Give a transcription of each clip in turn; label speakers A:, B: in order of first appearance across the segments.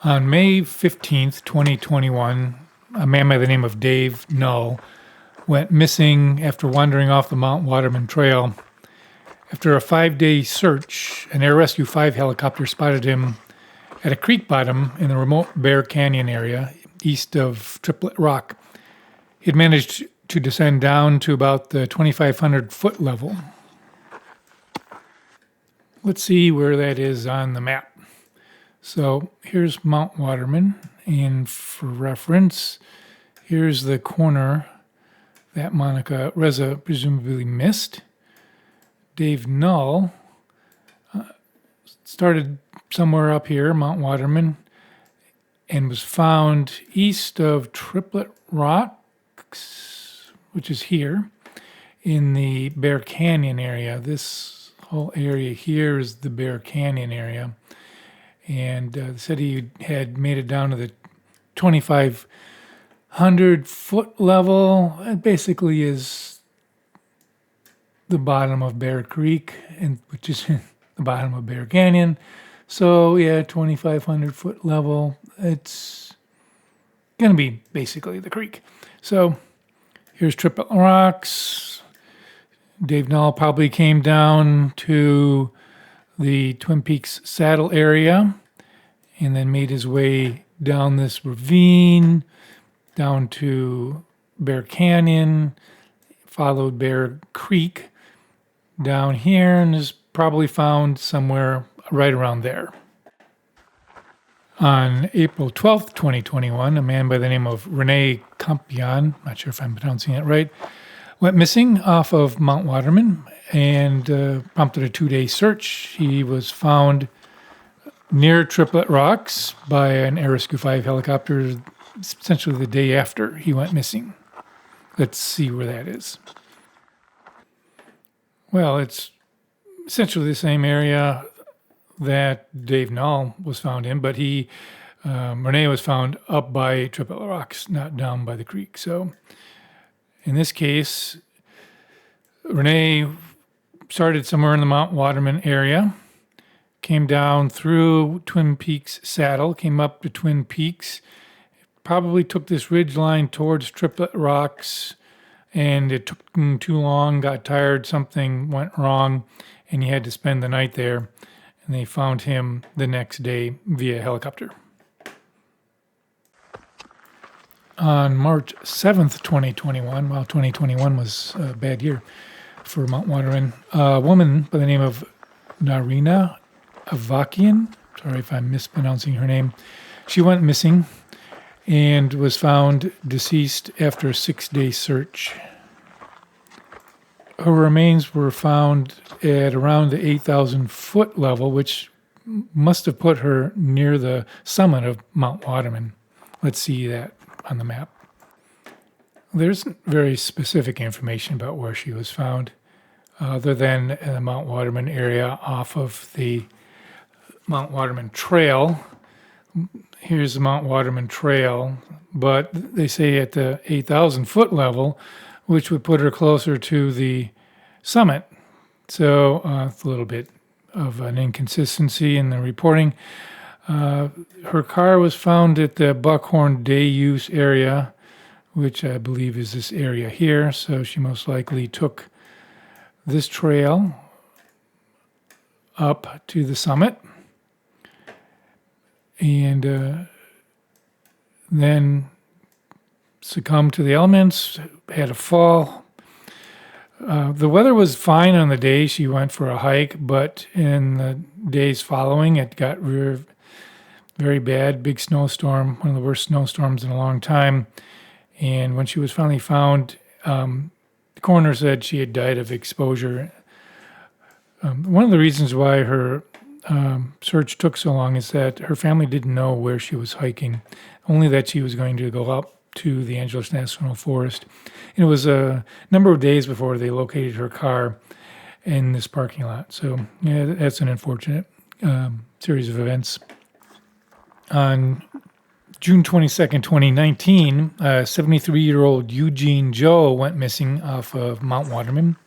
A: On May 15th, 2021, a man by the name of Dave Null went missing after wandering off the Mount Waterman Trail. After a 5-day search, an Air Rescue 5 helicopter spotted him at a creek bottom in the remote Bear Canyon area east of Triplet Rock. He had managed to descend down to about the 2,500 foot level. Let's see where that is on the map. So here's Mount Waterman, and for reference, here's the corner that Monica Reza presumably missed. Dave Null started somewhere up here, Mount Waterman, and was found east of Triplet Rocks, which is here, in the Bear Canyon area. This whole area here is the Bear Canyon area. And said he had made it down to the 2,500 foot level. It basically is the bottom of Bear Creek, which is the bottom of Bear Canyon. So yeah, 2,500 foot level. It's going to be basically the creek. So here's Triplet Rocks. Dave Null probably came down to the Twin Peaks Saddle area and then made his way down this ravine down to Bear Canyon, followed Bear Creek down here, and is probably found somewhere right around there. On April 12th, 2021, a man by the name of Rene Compean, not sure if I'm pronouncing it right, went missing off of Mount Waterman and prompted a 2-day search. He was found near Triplet Rocks by an Air Rescue 5 helicopter essentially the day after he went missing. Let's see where that is. Well, it's essentially the same area that Dave Null was found in, but Rene was found up by Triplet Rocks, not down by the creek. So in this case, Rene started somewhere in the Mount Waterman area, came down through Twin Peaks Saddle, came up to Twin Peaks, probably took this ridge line towards Triplet Rocks, and it took him too long, got tired, something went wrong, and he had to spend the night there. And they found him the next day via helicopter. On March 7th, 2021, 2021 was a bad year for Mount Waterman, a woman by the name of Narineh Avakian, sorry if I'm mispronouncing her name, she went missing and was found deceased after a 6-day search. Her remains were found at around the 8,000 foot level, which must have put her near the summit of Mount Waterman. Let's see that on the map. There's very specific information about where she was found, other than the Mount Waterman area off of the Mount Waterman Trail. Here's the Mount Waterman Trail, but they say at the 8,000 foot level, which would put her closer to the summit. So it's a little bit of an inconsistency in the reporting. Her car was found at the Buckhorn Day Use area, which I believe is this area here. So she most likely took this trail up to the summit and then succumbed to the elements, had a fall. The weather was fine on the day she went for a hike, but in the days following, it got very bad, big snowstorm, one of the worst snowstorms in a long time. And when she was finally found, the coroner said she had died of exposure. One of the reasons why her search took so long is that her family didn't know where she was hiking, only that she was going to go up to the Angeles National Forest. And it was a number of days before they located her car in this parking lot. So yeah, that's an unfortunate series of events. On June 22nd, 2019, 73-year-old Eugene Jo went missing off of Mount Waterman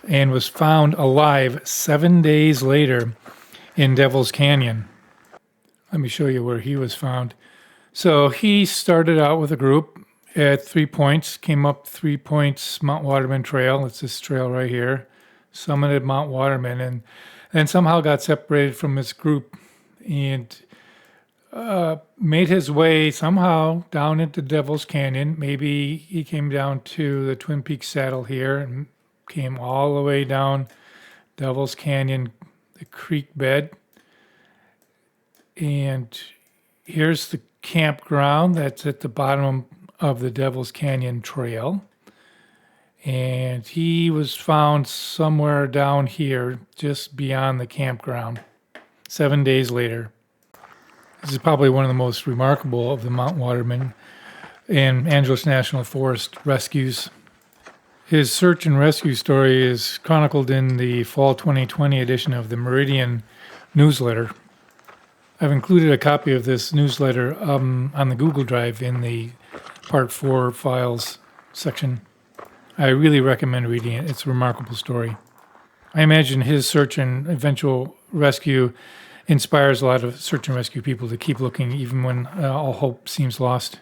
A: and was found alive 7 days later in Devil's Canyon. Let me show you where he was found. So he started out with a group at 3 points, came up 3 points, Mount Waterman Trail. It's this trail right here, summited Mount Waterman, and then somehow got separated from his group and made his way somehow down into Devil's Canyon. Maybe he came down to the Twin Peaks Saddle here and came all the way down Devil's Canyon, the creek bed. And here's the campground that's at the bottom of the Devil's Canyon Trail. And he was found somewhere down here, just beyond the campground, 7 days later. This is probably one of the most remarkable of the Mount Waterman and Angeles National Forest rescues. His search and rescue story is chronicled in the fall 2020 edition of the Meridian newsletter. I've included a copy of this newsletter on the Google Drive in the Part 4 files section. I really recommend reading it. It's a remarkable story. I imagine his search and eventual rescue inspires a lot of search and rescue people to keep looking even when all hope seems lost.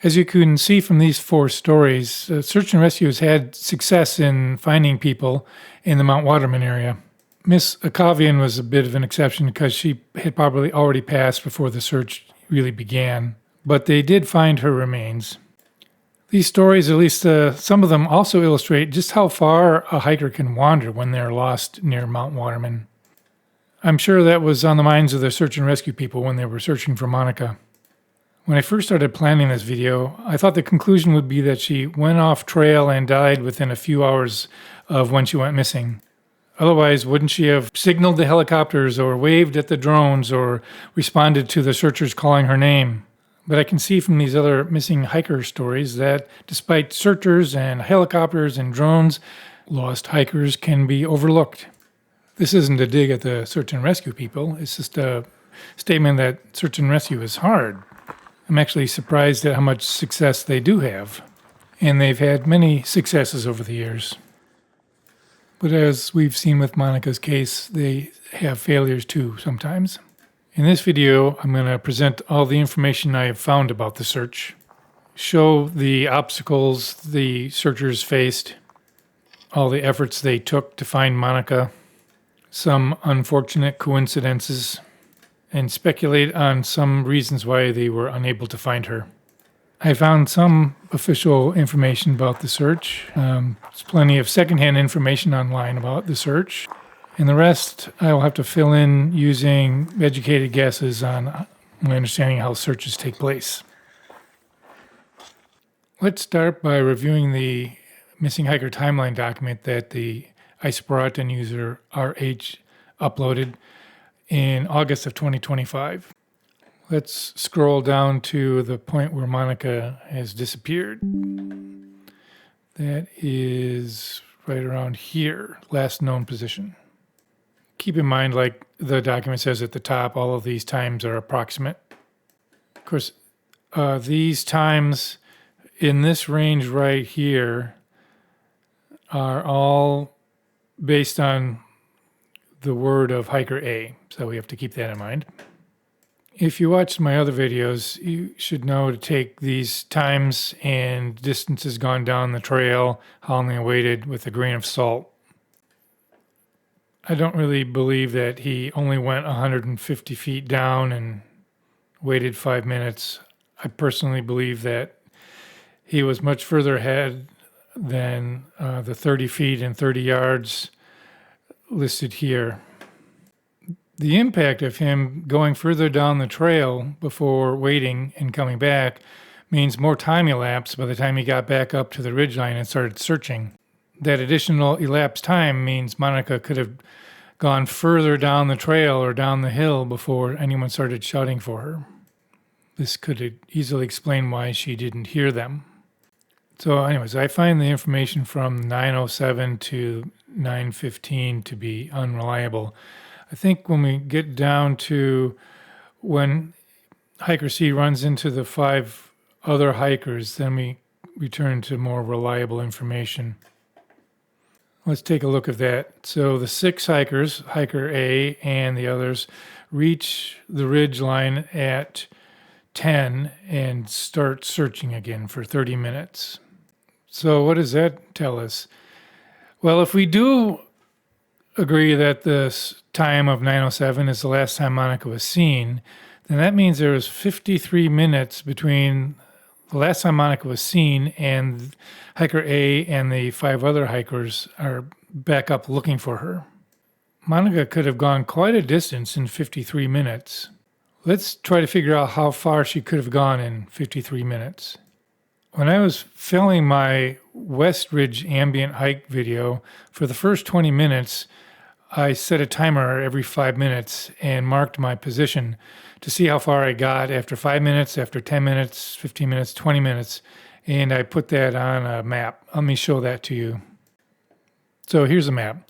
A: As you can see from these 4 stories, search and rescue has had success in finding people in the Mount Waterman area. Miss Avakian was a bit of an exception because she had probably already passed before the search really began, but they did find her remains. These stories, at least some of them, also illustrate just how far a hiker can wander when they're lost near Mount Waterman. I'm sure that was on the minds of the search and rescue people when they were searching for Monica. When I first started planning this video, I thought the conclusion would be that she went off trail and died within a few hours of when she went missing. Otherwise, wouldn't she have signaled the helicopters or waved at the drones or responded to the searchers calling her name? But I can see from these other missing hiker stories that despite searchers and helicopters and drones, lost hikers can be overlooked. This isn't a dig at the search and rescue people. It's just a statement that search and rescue is hard. I'm actually surprised at how much success they do have. And they've had many successes over the years. But as we've seen with Monica's case, they have failures too sometimes. In this video, I'm going to present all the information I have found about the search, show the obstacles the searchers faced, all the efforts they took to find Monica, some unfortunate coincidences, and speculate on some reasons why they were unable to find her. I found some official information about the search. There's plenty of secondhand information online about the search. And the rest I will have to fill in using educated guesses on my understanding how searches take place. Let's start by reviewing the missing hiker timeline document that the Isoparatan user RH uploaded in August of 2025. Let's scroll down to the point where Monica has disappeared. That is right around here, last known position. Keep in mind, like the document says at the top, all of these times are approximate. Of course, these times in this range right here are all based on the word of hiker A, so we have to keep that in mind. If you watched my other videos, you should know to take these times and distances gone down the trail, how long they waited, with a grain of salt. I don't really believe that he only went 150 feet down and waited 5 minutes. I personally believe that he was much further ahead than the 30 feet and 30 yards listed here. The impact of him going further down the trail before waiting and coming back means more time elapsed by the time he got back up to the ridgeline and started searching. That additional elapsed time means Monica could have gone further down the trail or down the hill before anyone started shouting for her. This could easily explain why she didn't hear them. So anyways, I find the information from 9:07 to 9:15 to be unreliable. I think when we get down to when hiker C runs into the 5 other hikers, then we return to more reliable information. Let's take a look at that. So the 6 hikers, hiker A and the others, reach the ridge line at 10 and start searching again for 30 minutes. So what does that tell us? Well, if we do agree that the time of 9:07 is the last time Monica was seen, then that means there was 53 minutes between the last time Monica was seen and hiker A and the 5 other hikers are back up looking for her. Monica could have gone quite a distance in 53 minutes. Let's try to figure out how far she could have gone in 53 minutes. When I was filming my West Ridge ambient hike video, for the first 20 minutes, I set a timer every 5 minutes and marked my position to see how far I got after 5 minutes, after 10 minutes, 15 minutes, 20 minutes, and I put that on a map. Let me show that to you. So here's a map.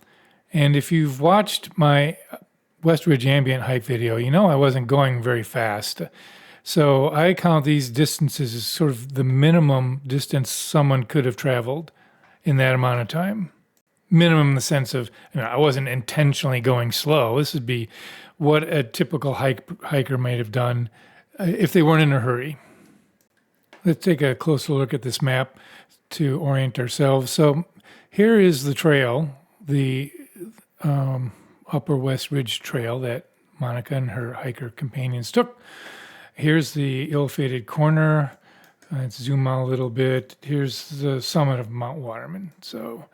A: And if you've watched my West Ridge ambient hike video, you know I wasn't going very fast. So I count these distances as sort of the minimum distance someone could have traveled in that amount of time. Minimum in the sense of, I wasn't intentionally going slow. This would be what a typical hiker might have done if they weren't in a hurry. Let's take a closer look at this map to orient ourselves. So here is the trail, the Upper West Ridge Trail that Monica and her hiker companions took. Here's the ill-fated corner. Let's zoom out a little bit. Here's the summit of Mount Waterman. So,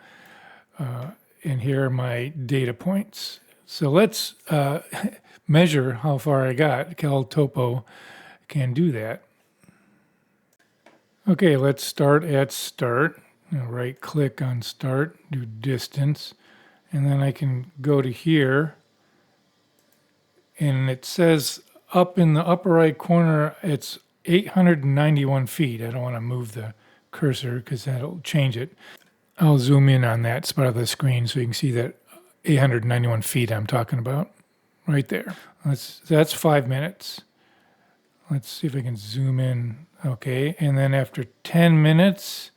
A: and here are my data points. So let's measure how far I got. CalTopo can do that. Okay, let's start at start. Right click on start, do distance, and then I can go to here, and it says up in the upper right corner, it's 891 feet. I don't want to move the cursor because that'll change it. I'll zoom in on that spot of the screen so you can see that 891 feet I'm talking about right there. That's 5 minutes. Let's see if I can zoom in. Okay, and then after 10 minutes,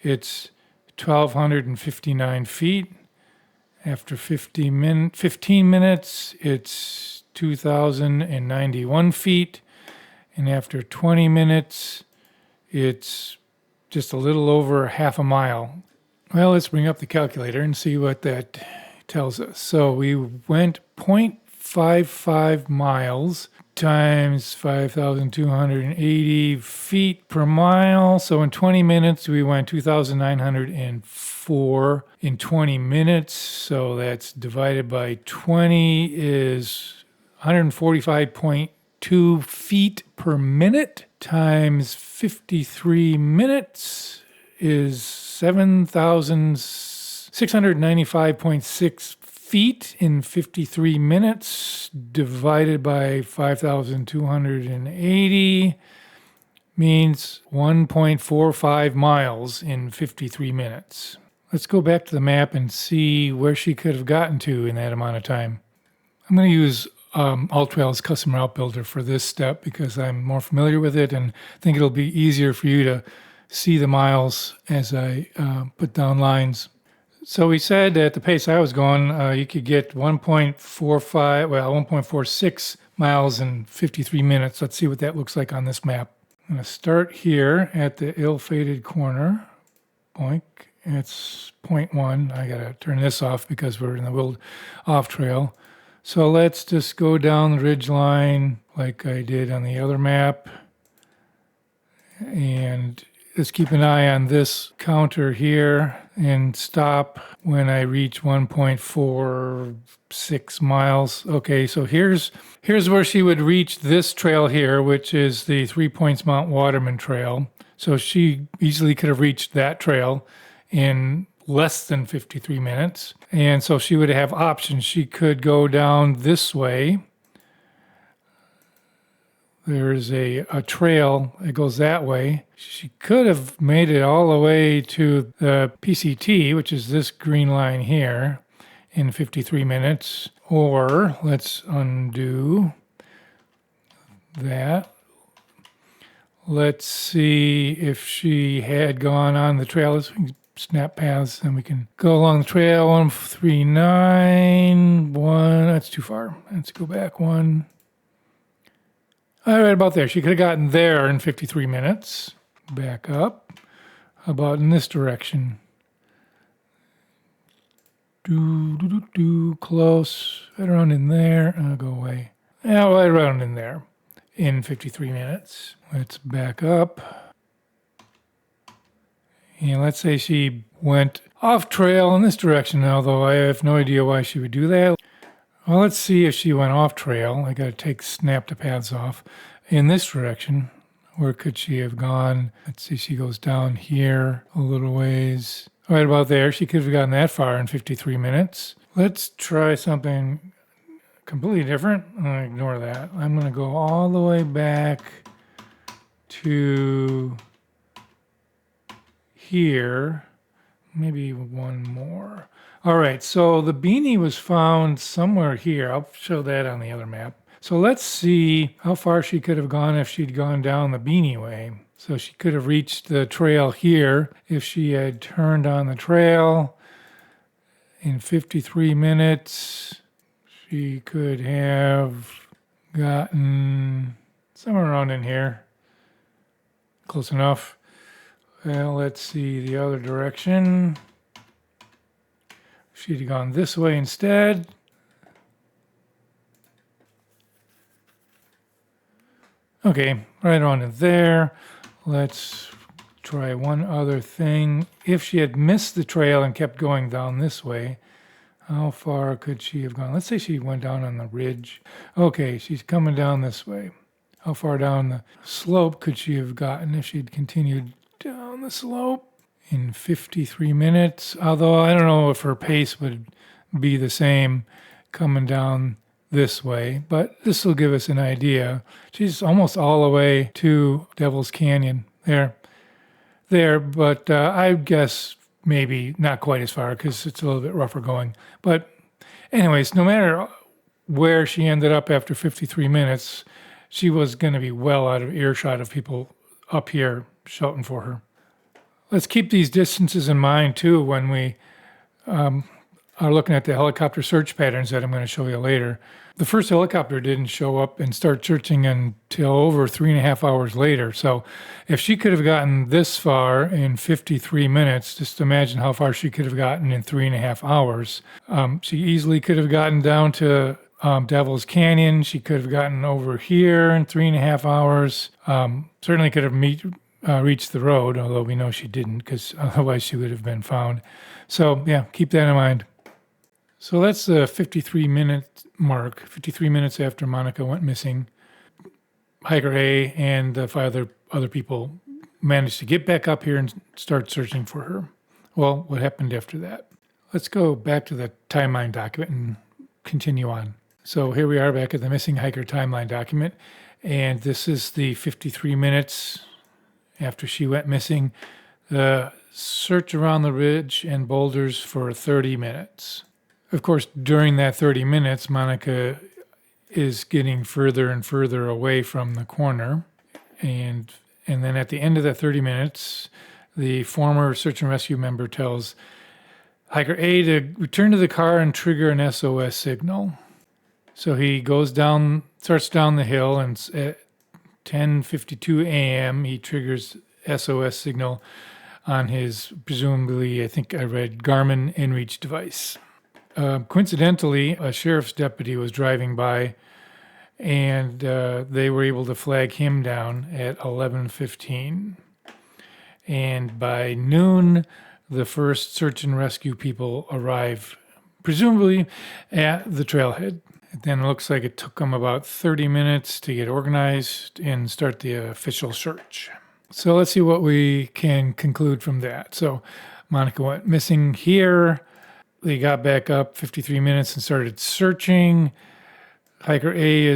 A: it's 1,259 feet. After 15 minutes, it's 2,091 feet. And after 20 minutes, it's just a little over half a mile. Well, let's bring up the calculator and see what that tells us. So we went 0.55 miles times 5,280 feet per mile. So in 20 minutes, we went 2,904 in 20 minutes. So that's divided by 20 is 145.2 feet per minute times 53 minutes is 7,695.6 feet in 53 minutes divided by 5,280 means 1.45 miles in 53 minutes. Let's go back to the map and see where she could have gotten to in that amount of time. I'm going to use AllTrails Custom Route Builder for this step because I'm more familiar with it and think it'll be easier for you to see the miles as I put down lines. So we said at the pace I was going, you could get 1.46 miles in 53 minutes. Let's see what that looks like on this map. I'm going to start here at the ill-fated corner. Boink. It's 0.1. I got to turn this off because we're in the Wild Off Trail. So let's just go down the ridge line like I did on the other map. And let's keep an eye on this counter here and stop when I reach 1.46 miles. Okay, so here's where she would reach this trail here, which is the 3 Points Mount Waterman Trail. So she easily could have reached that trail in less than 53 minutes. And so she would have options. She could go down this way. There's a trail that goes that way. She could have made it all the way to the PCT, which is this green line here, in 53 minutes. Or let's undo that. Let's see if she had gone on the trail. Let's snap paths, and we can go along the trail. 1391. That's too far. Let's go back one. All right, about there. She could have gotten there in 53 minutes. Back up. How about in this direction? Close. Right around in there. Go away. Yeah, right around in there in 53 minutes. Let's back up. And let's say she went off trail in this direction, although I have no idea why she would do that. Well, let's see if she went off trail. I got to snap the paths off. In this direction, where could she have gone? Let's see, she goes down here a little ways. Right about there. She could have gotten that far in 53 minutes. Let's try something completely different. I'm going to ignore that. I'm going to go all the way back to here. Maybe one more. All right, so the beanie was found somewhere here. I'll show that on the other map. So let's see how far she could have gone if she'd gone down the beanie way. So she could have reached the trail here if she had turned on the trail in 53 minutes. She could have gotten somewhere around in here. Close enough. Well, let's see the other direction. She'd have gone this way instead. Okay, right on in there. Let's try one other thing. If she had missed the trail and kept going down this way, how far could she have gone? Let's say she went down on the ridge. Okay, she's coming down this way. How far down the slope could she have gotten if she'd continued down the slope? In 53 minutes, although I don't know if her pace would be the same coming down this way, but this will give us an idea. She's almost all the way to Devil's Canyon. There, but I guess maybe not quite as far because it's a little bit rougher going. But anyways, no matter where she ended up after 53 minutes, she was going to be well out of earshot of people up here shouting for her. Let's keep these distances in mind too when we are looking at the helicopter search patterns that I'm going to show you later. The first helicopter didn't show up and start searching until over 3.5 hours later. So if she could have gotten this far in 53 minutes, just imagine how far she could have gotten in 3.5 hours. She easily could have gotten down to Devil's Canyon. She could have gotten over here in 3.5 hours. Certainly could have reached the road, although we know she didn't because otherwise she would have been found. So yeah, keep that in mind. So that's the 53-minute mark, 53 minutes after Monica went missing. Hiker A and the 5 other people managed to get back up here and start searching for her. Well, what happened after that? Let's go back to the timeline document and continue on. So here we are back at the missing hiker timeline document, and this is the 53 minutes after she went missing. The search around the ridge and boulders for 30 minutes. Of course, during that 30 minutes, Monica is getting further and further away from the corner. And then at the end of that 30 minutes, the former search and rescue member tells Hiker A to return to the car and trigger an SOS signal. So he goes down, starts down the hill, and at 10:52 a.m., he triggers SOS signal on his, presumably, I think I read, Garmin InReach device. Coincidentally, a sheriff's deputy was driving by, and they were able to flag him down at 11:15. And by noon, the first search and rescue people arrive, presumably at the trailhead. Then it looks like it took them about 30 minutes to get organized and start the official search. So let's see what we can conclude from that. So Monica went missing here. They got back up 53 minutes and started searching. Hiker A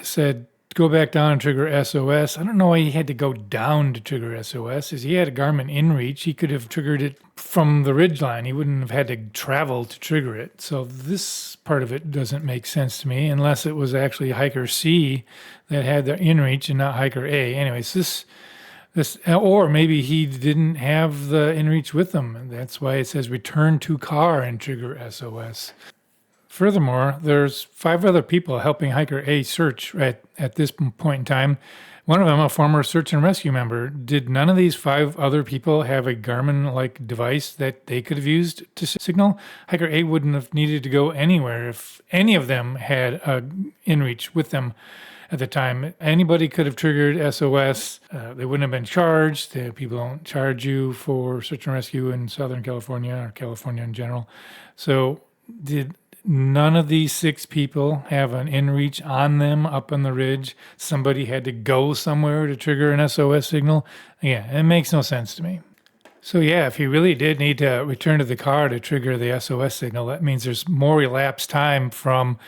A: said, go back down and trigger SOS. I don't know why he had to go down to trigger SOS. He had a Garmin InReach. He could have triggered it from the ridgeline. He wouldn't have had to travel to trigger it. So this part of it doesn't make sense to me, unless it was actually Hiker C that had the InReach and not Hiker A. Anyways, this Or maybe he didn't have the inReach with him, and that's why it says return to car and trigger SOS. Furthermore, there's 5 other people helping hiker A search at this point in time. One of them, a former search and rescue member. Did none of these 5 other people have a Garmin-like device that they could have used to signal? Hiker A wouldn't have needed to go anywhere if any of them had an inReach with them at the time. Anybody could have triggered SOS. They wouldn't have been charged. People don't charge you for search and rescue in Southern California or California in general. So did none of these 6 people have an inReach on them up on the ridge? Somebody had to go somewhere to trigger an SOS signal? Yeah, it makes no sense to me. So yeah, if he really did need to return to the car to trigger the SOS signal, that means there's more elapsed time from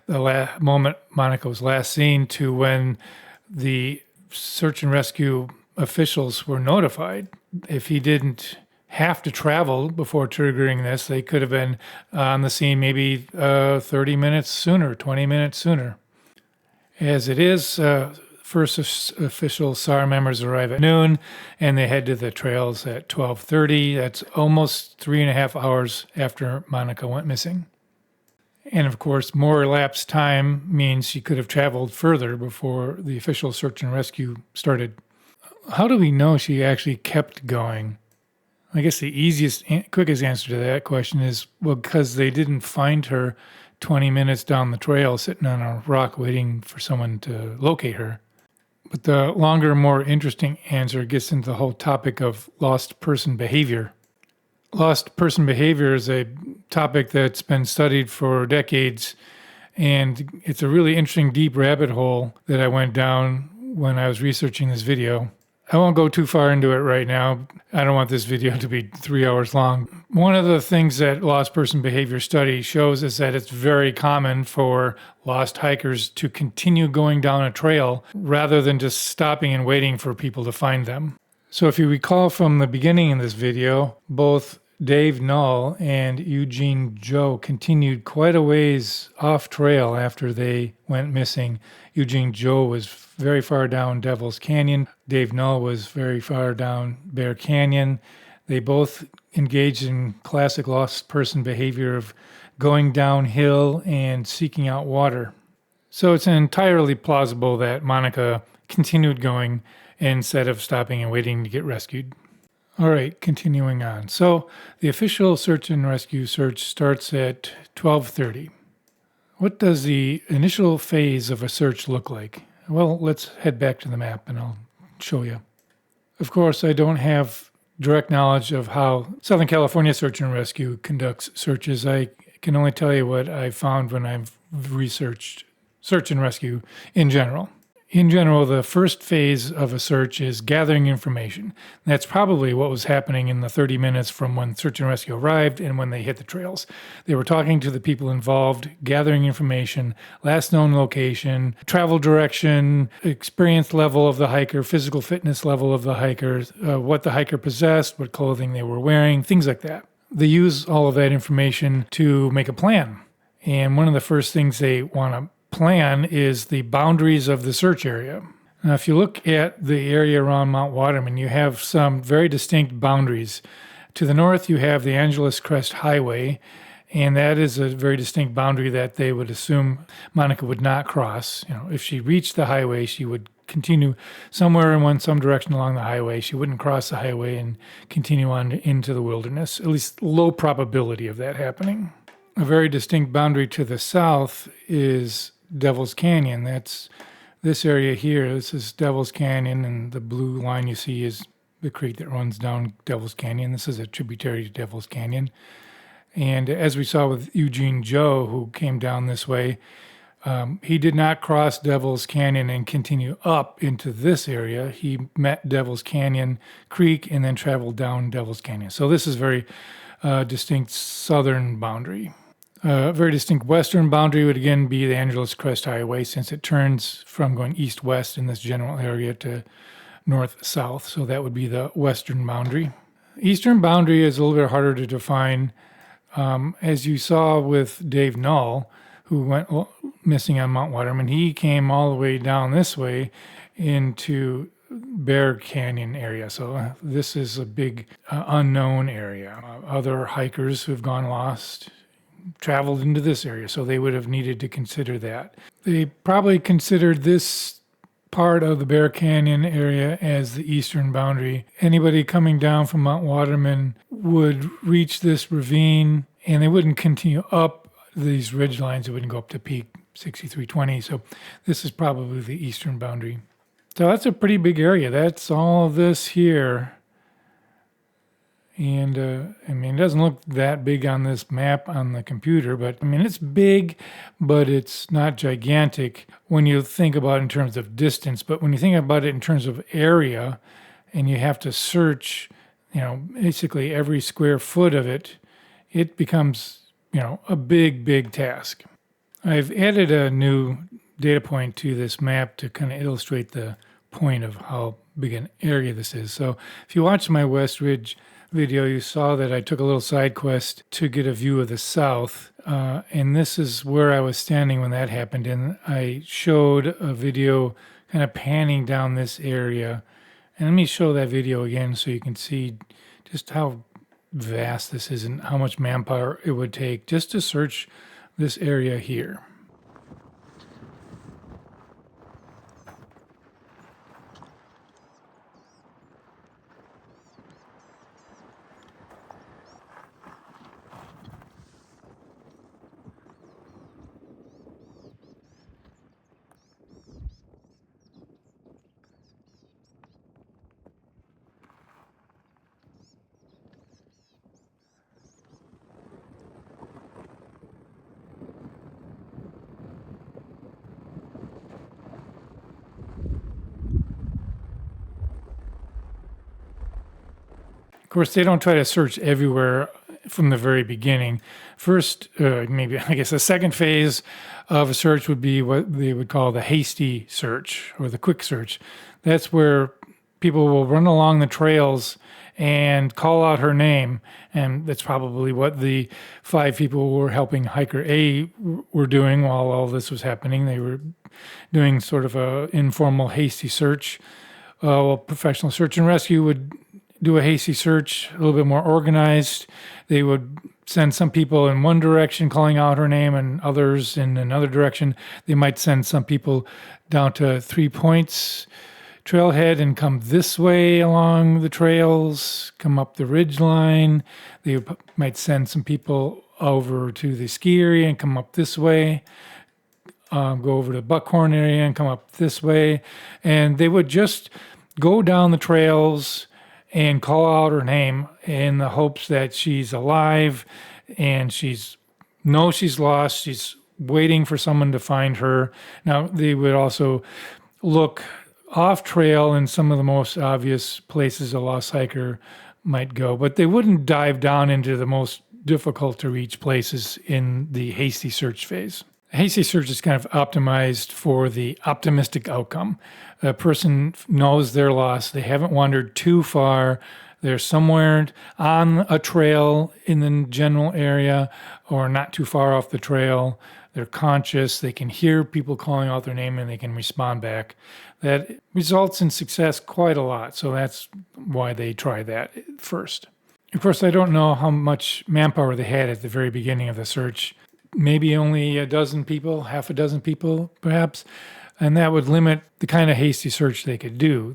A: the moment Monica was last seen to when the search and rescue officials were notified. If he didn't have to travel before triggering this, they could have been on the scene maybe 30 minutes sooner, 20 minutes sooner. As it is, first official SAR members arrive at noon, and they head to the trails at 12:30. That's almost 3.5 hours after Monica went missing. And of course, more elapsed time means she could have traveled further before the official search and rescue started. How do we know she actually kept going? I guess the easiest, quickest answer to that question is, well, because they didn't find her 20 minutes down the trail sitting on a rock waiting for someone to locate her. But the longer, more interesting answer gets into the whole topic of lost person behavior. Lost person behavior is a topic that's been studied for decades, and it's a really interesting deep rabbit hole that I went down when I was researching this video. I won't go too far into it right now. I don't want this video to be 3 hours long. One of the things that lost person behavior study shows is that it's very common for lost hikers to continue going down a trail rather than just stopping and waiting for people to find them. So if you recall from the beginning of this video, both Dave Null and Eugene Jo continued quite a ways off trail after they went missing. Eugene Jo was very far down Devil's Canyon. Dave Null was very far down Bear Canyon. They both engaged in classic lost person behavior of going downhill and seeking out water. So it's entirely plausible that Monica continued going instead of stopping and waiting to get rescued. All right, continuing on. So the official search and rescue search starts at 12:30. What does the initial phase of a search look like? Well, let's head back to the map and I'll show you. Of course, I don't have direct knowledge of how Southern California Search and Rescue conducts searches. I can only tell you what I found when I've researched search and rescue in general. In general, the first phase of a search is gathering information. That's probably what was happening in the 30 minutes from when search and rescue arrived and when they hit the trails. They were talking to the people involved, gathering information, last known location, travel direction, experience level of the hiker, physical fitness level of the hiker, what the hiker possessed, what clothing they were wearing, things like that. They use all of that information to make a plan. And one of the first things they want to plan is the boundaries of the search area. Now, if you look at the area around Mount Waterman, you have some very distinct boundaries. To the north, you have the Angeles Crest Highway, and that is a very distinct boundary that they would assume Monica would not cross. If she reached the highway, she would continue somewhere in some direction along the highway. She wouldn't cross the highway and continue on into the wilderness, at least low probability of that happening. A very distinct boundary to the south is Devil's Canyon. That's this area here. This is Devil's Canyon, and the blue line you see is the creek that runs down Devil's Canyon. This is a tributary to Devil's Canyon. And as we saw with Eugene Jo, who came down this way, he did not cross Devil's Canyon and continue up into this area. He met Devil's Canyon Creek and then traveled down Devil's Canyon. So this is very distinct southern boundary. A very distinct western boundary would again be the Angeles Crest Highway, since it turns from going east-west in this general area to north-south. So that would be the western boundary. Eastern boundary is a little bit harder to define. As you saw with Dave Null, who went missing on Mount Waterman, he came all the way down this way into Bear Canyon area. So this is a big unknown area. Other hikers who've gone lost traveled into this area, so they would have needed to consider that. They probably considered this part of the Bear Canyon area as the eastern boundary. Anybody coming down from Mount Waterman would reach this ravine, and they wouldn't continue up these ridge lines. It wouldn't go up to peak 6320. So this is probably the eastern boundary. So that's a pretty big area. That's all of this here. And it doesn't look that big on this map on the computer, but it's big, but it's not gigantic when you think about it in terms of distance. But when you think about it in terms of area, and you have to search, basically every square foot of it, it becomes, a big, big task. I've added a new data point to this map to kind of illustrate the point of how big an area this is. So if you watched my West Ridge video, you saw that I took a little side quest to get a view of the south, and this is where I was standing when that happened. And I showed a video kind of panning down this area. And let me show that video again so you can see just how vast this is and how much manpower it would take just to search this area here. Of course, they don't try to search everywhere from the very beginning. First, the second phase of a search would be what they would call the hasty search or the quick search. That's where people will run along the trails and call out her name. And that's probably what the 5 people who were helping hiker A were doing while all this was happening. They were doing sort of an informal hasty search. Professional search and rescue would do a hasty search, a little bit more organized. They would send some people in one direction calling out her name and others in another direction. They might send some people down to 3 Points trailhead and come this way along the trails, come up the ridge line. They might send some people over to the ski area and come up this way, go over to the Buckhorn area and come up this way. And they would just go down the trails and call out her name in the hopes that she's alive and she's lost. She's waiting for someone to find her. Now, they would also look off trail in some of the most obvious places a lost hiker might go, but they wouldn't dive down into the most difficult to reach places in the hasty search phase. Hasty search is kind of optimized for the optimistic outcome. A person knows they're lost. They haven't wandered too far. They're somewhere on a trail in the general area or not too far off the trail. They're conscious. They can hear people calling out their name and they can respond back. That results in success quite a lot. So that's why they try that first. Of course, I don't know how much manpower they had at the very beginning of the search. Maybe only a dozen people, half a dozen people, perhaps. And that would limit the kind of hasty search they could do.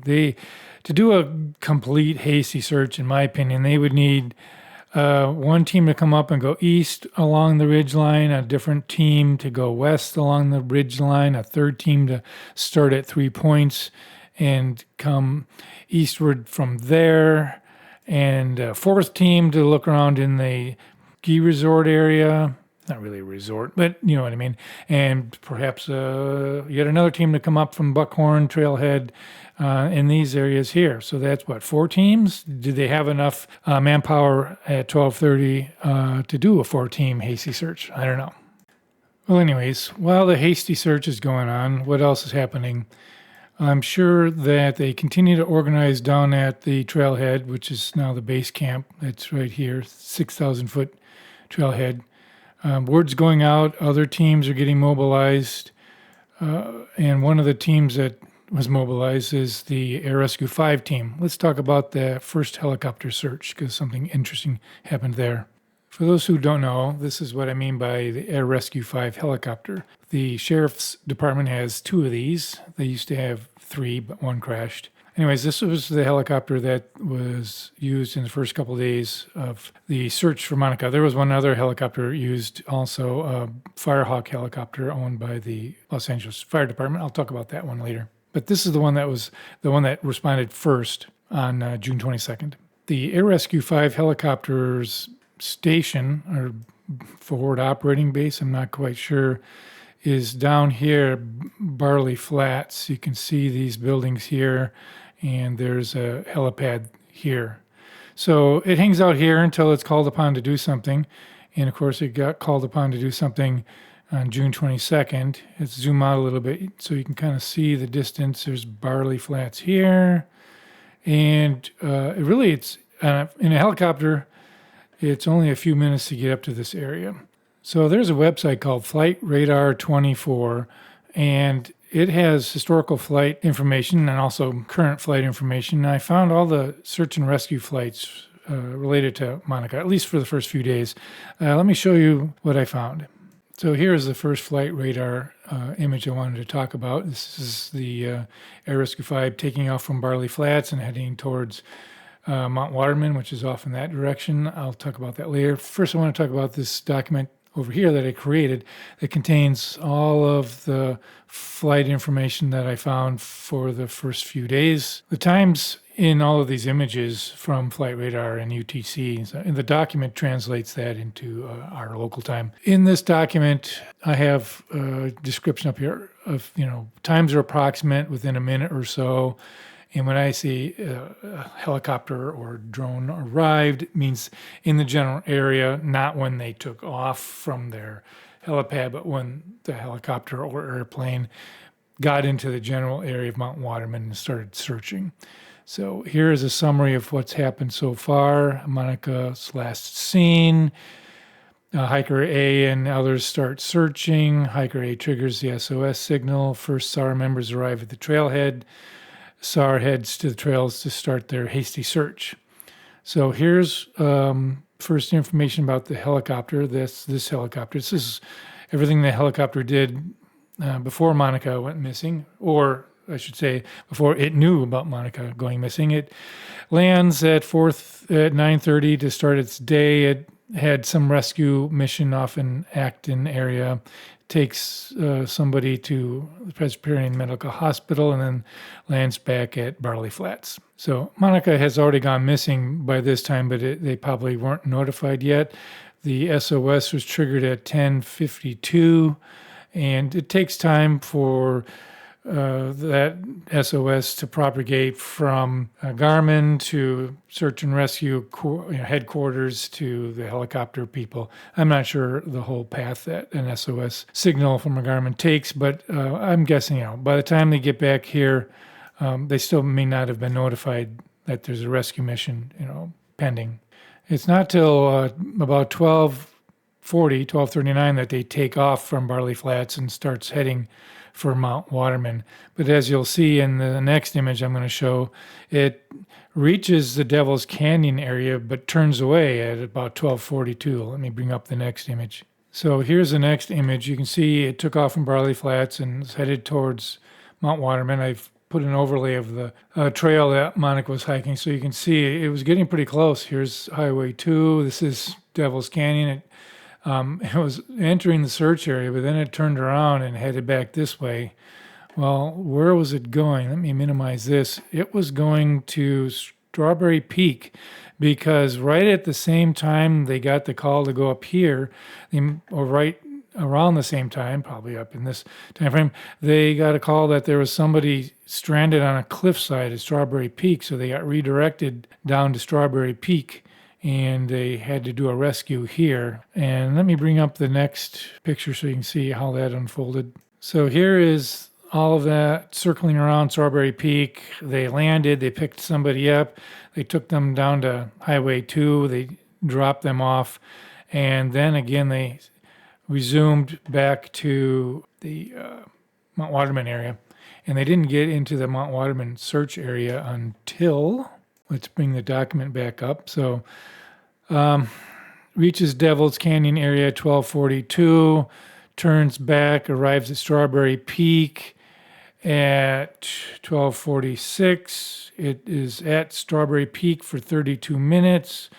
A: To do a complete hasty search, in my opinion, they would need one team to come up and go east along the ridge line, a different team to go west along the ridge line, a third team to start at 3 Points and come eastward from there, and a fourth team to look around in the ski resort area. Not really a resort, but you know what I mean. And perhaps yet another team to come up from Buckhorn Trailhead in these areas here. So that's 4 teams? Did they have enough manpower at 12:30 to do a 4-team hasty search? I don't know. Well, anyways, while the hasty search is going on, what else is happening? I'm sure that they continue to organize down at the trailhead, which is now the base camp. It's right here, 6,000-foot trailhead. Word's going out, other teams are getting mobilized, and one of the teams that was mobilized is the Air Rescue 5 team. Let's talk about the first helicopter search because something interesting happened there. For those who don't know, this is what I mean by the Air Rescue 5 helicopter. The Sheriff's Department has 2 of these. They used to have 3, but 1 crashed. Anyways, this was the helicopter that was used in the first couple of days of the search for Monica. There was one other helicopter used also, a Firehawk helicopter owned by the Los Angeles Fire Department. I'll talk about that one later. But this is the one that responded first on June 22nd. The Air Rescue 5 helicopter's station, or forward operating base, I'm not quite sure, is down here, Barley Flats. You can see these buildings here, and there's a helipad here. So it hangs out here until it's called upon to do something. And of course, it got called upon to do something on June 22nd. Let's zoom out a little bit so you can kind of see the distance. There's Barley Flats here. And it's in a helicopter, it's only a few minutes to get up to this area. So there's a website called Flight Radar 24, and it has historical flight information and also current flight information. And I found all the search and rescue flights related to Monica, at least for the first few days. Let me show you what I found. So here is the first flight radar image I wanted to talk about. This is the Air Rescue 5 taking off from Barley Flats and heading towards Mount Waterman, which is off in that direction. I'll talk about that later. First, I want to talk about this document over here that I created that contains all of the flight information that I found for the first few days. The times in all of these images from Flight Radar and UTC, and the document translates that into our local time. In this document, I have a description up here of, times are approximate within a minute or so. And when I say a helicopter or drone arrived, it means in the general area, not when they took off from their helipad, but when the helicopter or airplane got into the general area of Mount Waterman and started searching. So here is a summary of what's happened so far. Monica's last seen. Hiker A and others start searching. Hiker A triggers the SOS signal. First SAR members arrive at the trailhead. SAR heads to the trails to start their hasty search. So here's first information about the helicopter. This helicopter. This is everything the helicopter did before Monica went missing, or I should say before it knew about Monica going missing. It lands at 9:30 to start its day. It had some rescue mission off in Acton area. Takes somebody to the Presbyterian Medical Hospital and then lands back at Barley Flats. So Monica has already gone missing by this time, but they probably weren't notified yet. The SOS was triggered at 10:52, and it takes time for that SOS to propagate from Garmin to search and rescue headquarters to the helicopter people. I'm not sure the whole path that an SOS signal from a Garmin takes, but I'm guessing by the time they get back here, they still may not have been notified that there's a rescue mission, pending. It's not till about 12:39 that they take off from Barley Flats and starts heading for Mount Waterman. But as you'll see in the next image I'm going to show, it reaches the Devil's Canyon area but turns away at about 12:42. Let me bring up the next image. So here's the next image. You can see it took off from Barley Flats and is headed towards Mount Waterman. I've put an overlay of the trail that Monica was hiking so you can see it was getting pretty close. Here's Highway 2. This is Devil's Canyon. It was entering the search area, but then it turned around and headed back this way. Well, where was it going? Let me minimize this. It was going to Strawberry Peak because right at the same time they got the call to go up here, or right around the same time, probably up in this time frame, they got a call that there was somebody stranded on a cliffside at Strawberry Peak, so they got redirected down to Strawberry Peak. And they had to do a rescue here. And let me bring up the next picture so you can see how that unfolded. So here is all of that circling around Strawberry Peak. They landed, they picked somebody up, they took them down to Highway 2, they dropped them off, and then again they resumed back to the Mount Waterman area. And they didn't get into the Mount Waterman search area until, let's bring the document back up. So reaches Devil's Canyon area at 12:42, turns back, arrives at Strawberry Peak at 12:46. It is at Strawberry Peak for 32 minutes.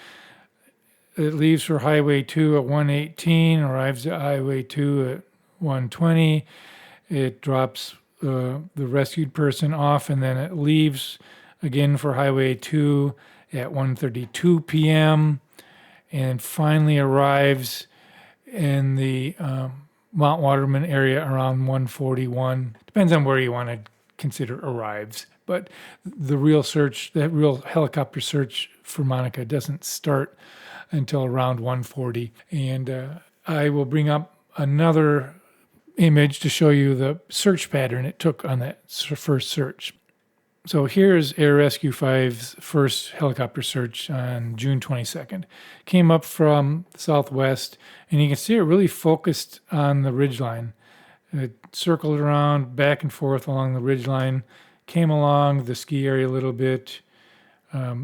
A: It leaves for Highway 2 at 1:18, arrives at Highway 2 at 1:20. It drops the rescued person off, and then it leaves again for Highway 2 at 1:32 p.m. and finally arrives in the Mount Waterman area around 1:41. Depends on where you want to consider arrives. But the real search, that real helicopter search for Monica doesn't start until around 1:40. And I will bring up another image to show you the search pattern it took on that first search. So here's Air Rescue 5's first helicopter search on June 22nd. Came up from the southwest, and you can see it really focused on the ridgeline. It circled around back and forth along the ridgeline, came along the ski area a little bit.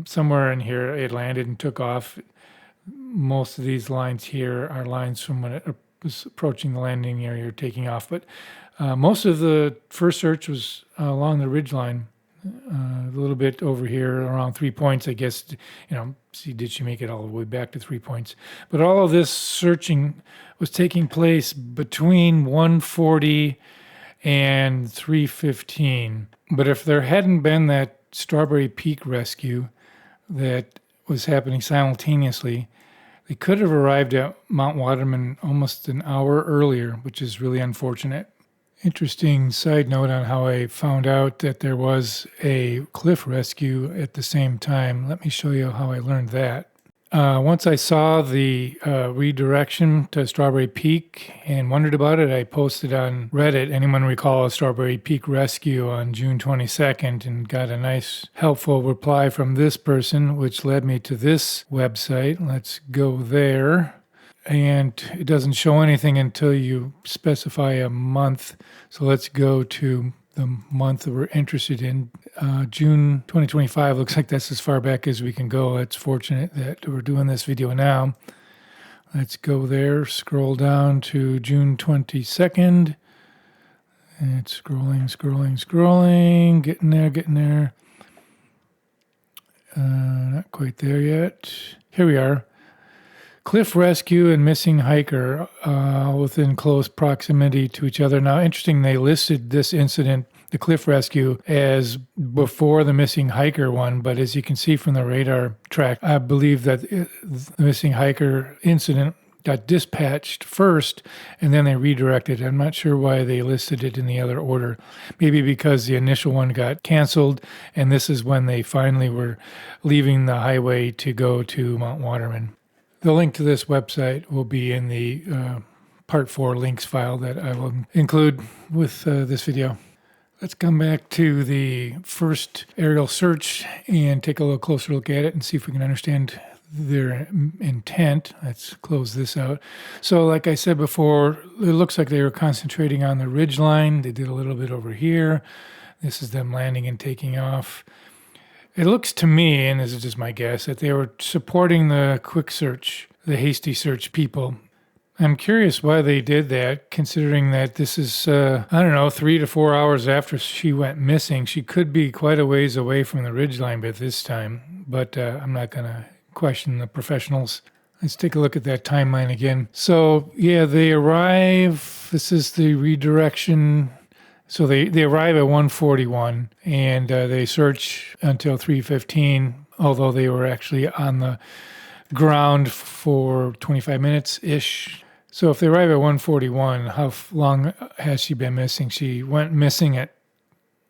A: Somewhere in here it landed and took off. Most of these lines here are lines from when it was approaching the landing area or taking off. But most of the first search was along the ridgeline. A little bit over here around 3 points, I guess, see, did she make it all the way back to 3 points? But all of this searching was taking place between 1:40 and 3:15. But if there hadn't been that Strawberry Peak rescue that was happening simultaneously, they could have arrived at Mount Waterman almost an hour earlier, which is really unfortunate. Interesting side note on how I found out that there was a cliff rescue at the same time. Let me show you how I learned that. Once I saw the redirection to Strawberry Peak and wondered about it, I posted on Reddit, anyone recall a Strawberry Peak rescue on June 22nd, and got a nice helpful reply from this person, which led me to this website. Let's go there. And it doesn't show anything until you specify a month. So let's go to the month that we're interested in. June 2025 looks like that's as far back as we can go. It's fortunate that we're doing this video now. Let's go there, scroll down to June 22nd. And it's scrolling, getting there. Not quite there yet. Here we are. Cliff rescue and missing hiker within close proximity to each other. Now, interesting, they listed this incident, the cliff rescue, as before the missing hiker one, but as you can see from the radar track, I believe that the missing hiker incident got dispatched first, and then they redirected. I'm not sure why they listed it in the other order. Maybe because the initial one got canceled, and this is when they finally were leaving the highway to go to Mount Waterman. The link to this website will be in the Part 4 links file that I will include with this video. Let's come back to the first aerial search and take a little closer look at it and see if we can understand their intent. Let's close this out. So like I said before, it looks like they were concentrating on the ridge line. They did a little bit over here. This is them landing and taking off. It looks to me, and this is just my guess, that they were supporting the quick search, the hasty search people. I'm curious why they did that, considering that this is, 3 to 4 hours after she went missing. She could be quite a ways away from the ridgeline by this time, but I'm not going to question the professionals. Let's take a look at that timeline again. So, yeah, they arrive. This is the redirection. So they arrive at 1:41, and they search until 3:15, although they were actually on the ground for 25 minutes-ish. So if they arrive at 1:41, how long has she been missing? She went missing at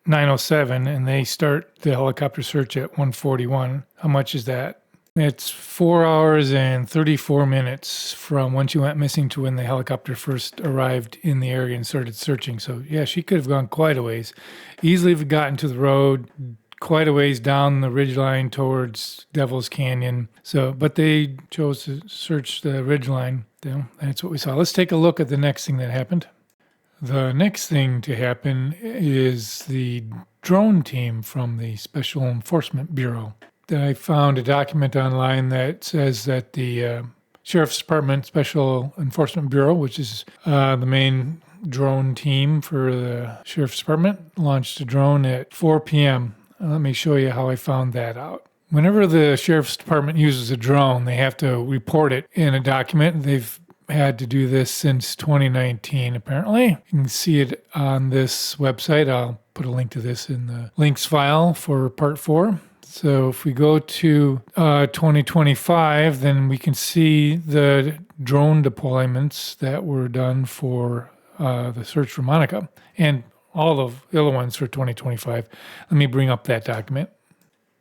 A: 9:07, and they start the helicopter search at 1:41. How much is that? It's 4 hours and 34 minutes from when she went missing to when the helicopter first arrived in the area and started searching. So, yeah, she could have gone quite a ways. Easily have gotten to the road, quite a ways down the ridgeline towards Devil's Canyon. So, but they chose to search the ridgeline. That's what we saw. Let's take a look at the next thing that happened. The next thing to happen is the drone team from the Special Enforcement Bureau. I found a document online that says that the Sheriff's Department Special Enforcement Bureau, which is the main drone team for the Sheriff's Department, launched a drone at 4 p.m. Let me show you how I found that out. Whenever the Sheriff's Department uses a drone, they have to report it in a document. They've had to do this since 2019, apparently. You can see it on this website. I'll put a link to this in the links file for part 4. So if we go to 2025, then we can see the drone deployments that were done for the search for Monica and all of the other ones for 2025. Let me bring up that document.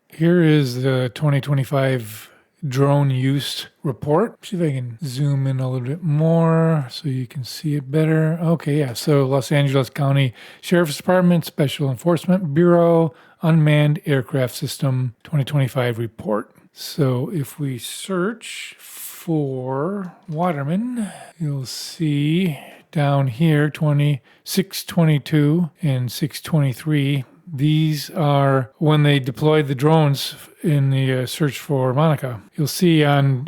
A: Here is the 2025 drone use report. See if I can zoom in a little bit more so you can see it better. Okay, yeah. So Los Angeles County Sheriff's Department, Special Enforcement Bureau, Unmanned Aircraft System 2025 report. So if we search for Waterman, you'll see down here 622 and 623. These are when they deployed the drones in the search for Monica. You'll see on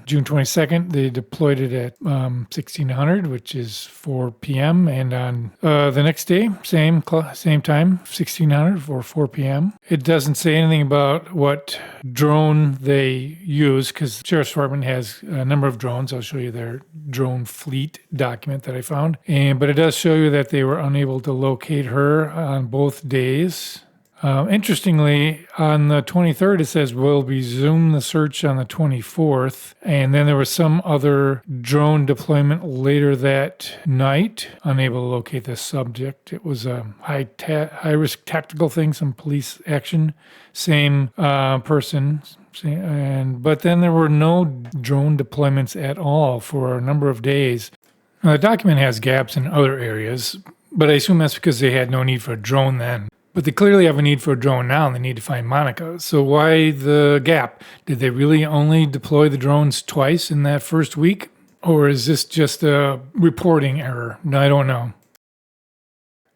A: June 22nd, they deployed it at 1600, which is 4 p.m. And on the next day, same time, 1600 or 4 p.m. It doesn't say anything about what drone they use because the Sheriff's Department has a number of drones. I'll show you their drone fleet document that I found. But it does show you that they were unable to locate her on both days. Interestingly, on the 23rd, it says we'll resume the search on the 24th. And then there was some other drone deployment later that night, unable to locate the subject. It was a high-risk tactical thing, some police action, same person. But then there were no drone deployments at all for a number of days. Now, the document has gaps in other areas, but I assume that's because they had no need for a drone then. But they clearly have a need for a drone now, and they need to find Monica. So why the gap? Did they really only deploy the drones twice in that first week? Or is this just a reporting error? I don't know.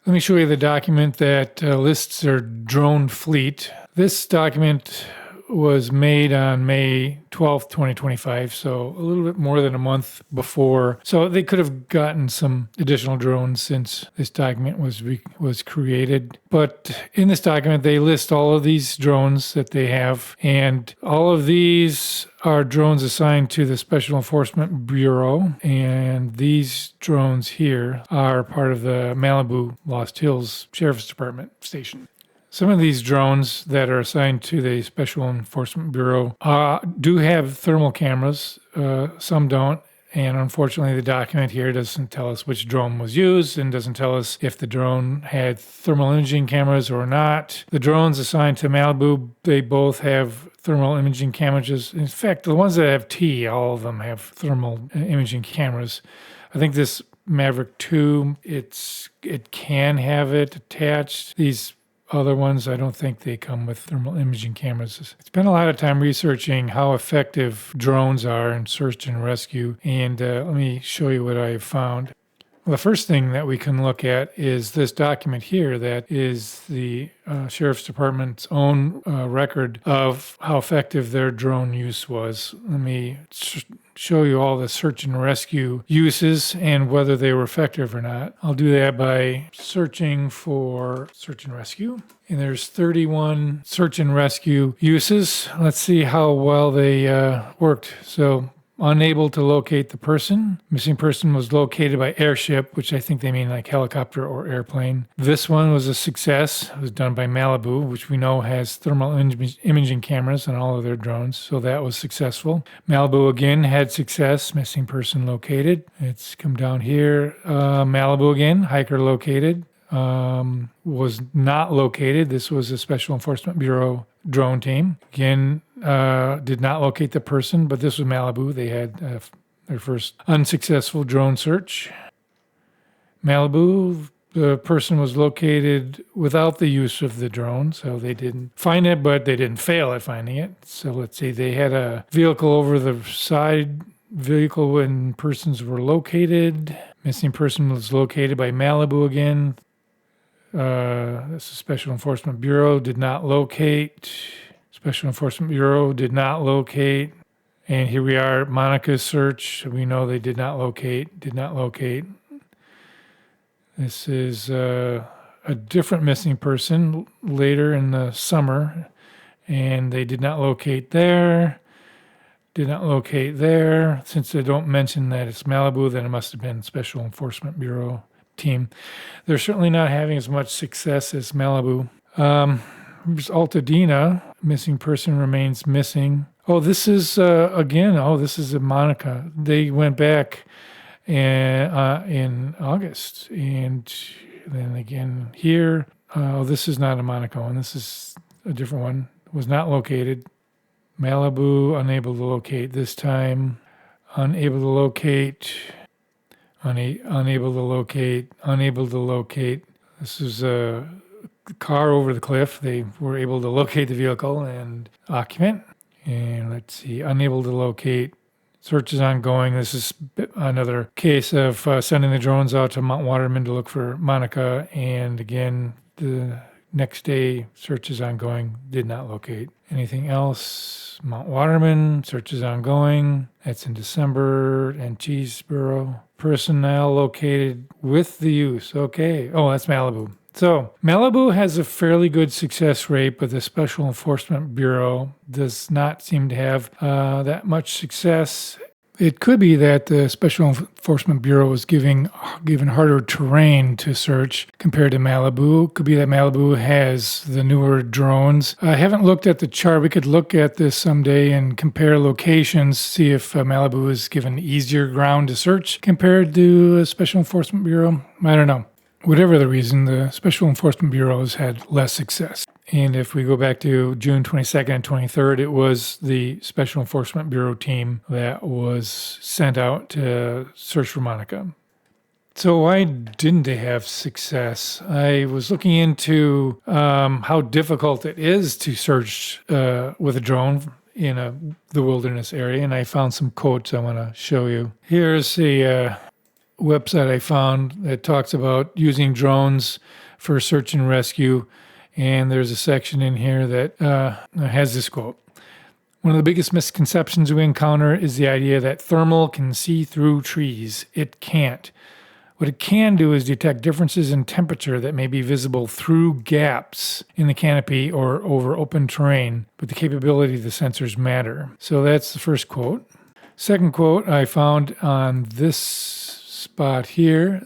A: Let me show you the document that lists their drone fleet. This document was made on May 12th, 2025, so a little bit more than a month before. So they could have gotten some additional drones since this document was created. But in this document, they list all of these drones that they have, and all of these are drones assigned to the Special Enforcement Bureau, and these drones here are part of the Malibu Lost Hills Sheriff's Department station. Some of these drones that are assigned to the Special Enforcement Bureau do have thermal cameras. Some don't. And unfortunately, the document here doesn't tell us which drone was used and doesn't tell us if the drone had thermal imaging cameras or not. The drones assigned to Malibu, they both have thermal imaging cameras. In fact, the ones that have T, all of them have thermal imaging cameras. I think this Maverick 2, it can have it attached. These other ones, I don't think they come with thermal imaging cameras. I spent a lot of time researching how effective drones are in search and rescue, and let me show you what I found. Well, the first thing that we can look at is this document here that is the Sheriff's Department's own record of how effective their drone use was. Let me show you all the search and rescue uses and whether they were effective or not. I'll do that by searching for search and rescue. And there's 31 search and rescue uses. Let's see how well they worked. So, unable to locate the person. Missing person was located by airship, which I think they mean like helicopter or airplane. This one was a success. It was done by Malibu, which we know has thermal imaging cameras on all of their drones, so that was successful. Malibu again had success. Missing person located. It's come down here. Malibu again, hiker located. Was not located. This was a Special Enforcement Bureau drone team. Again, did not locate the person, but this was Malibu. They had their first unsuccessful drone search. Malibu, the person was located without the use of the drone, so they didn't find it, but they didn't fail at finding it. So let's see, they had a vehicle over the side vehicle when persons were located. Missing person was located by Malibu again. This is Special Enforcement Bureau did not locate. Special Enforcement Bureau did not locate. And here we are, Monica's search. We know they did not locate, did not locate. This is a different missing person later in the summer, and they did not locate there, did not locate there. Since they don't mention that it's Malibu, then it must have been Special Enforcement Bureau team. They're certainly not having as much success as Malibu. Here's Altadena, missing person remains missing. Oh, this is, this is a Monica. They went back in August. And then again here, this is not a Monica one. This is a different one. Was not located. Malibu, unable to locate this time. Unable to locate. Unable to locate. Unable to locate. This is a car over the cliff. They were able to locate the vehicle and occupant. And let's see, unable to locate. Search is ongoing. This is another case of sending the drones out to Mount Waterman to look for Monica. And again, the next day, search is ongoing. Did not locate. Anything else? Mount Waterman, search is ongoing. That's in December. And Cheeseboro. Personnel located with the use. Okay. Oh, that's Malibu. So Malibu has a fairly good success rate, but the Special Enforcement Bureau does not seem to have that much success. It could be that the Special Enforcement Bureau is given harder terrain to search compared to Malibu. It could be that Malibu has the newer drones. I haven't looked at the chart. We could look at this someday and compare locations, see if Malibu is given easier ground to search compared to Special Enforcement Bureau. I don't know. Whatever the reason, the Special Enforcement Bureau has had less success. And if we go back to June 22nd and 23rd, it was the Special Enforcement Bureau team that was sent out to search for Monica. So why didn't they have success? I was looking into how difficult it is to search with a drone in the wilderness area, and I found some quotes I want to show you. Here's a website I found that talks about using drones for search and rescue, and there's a section in here that has this quote. One of the biggest misconceptions we encounter is the idea that thermal can see through trees. It can't. What it can do is detect differences in temperature that may be visible through gaps in the canopy or over open terrain, but the capability of the sensors matter. So that's the first quote. Second quote I found on this spot here.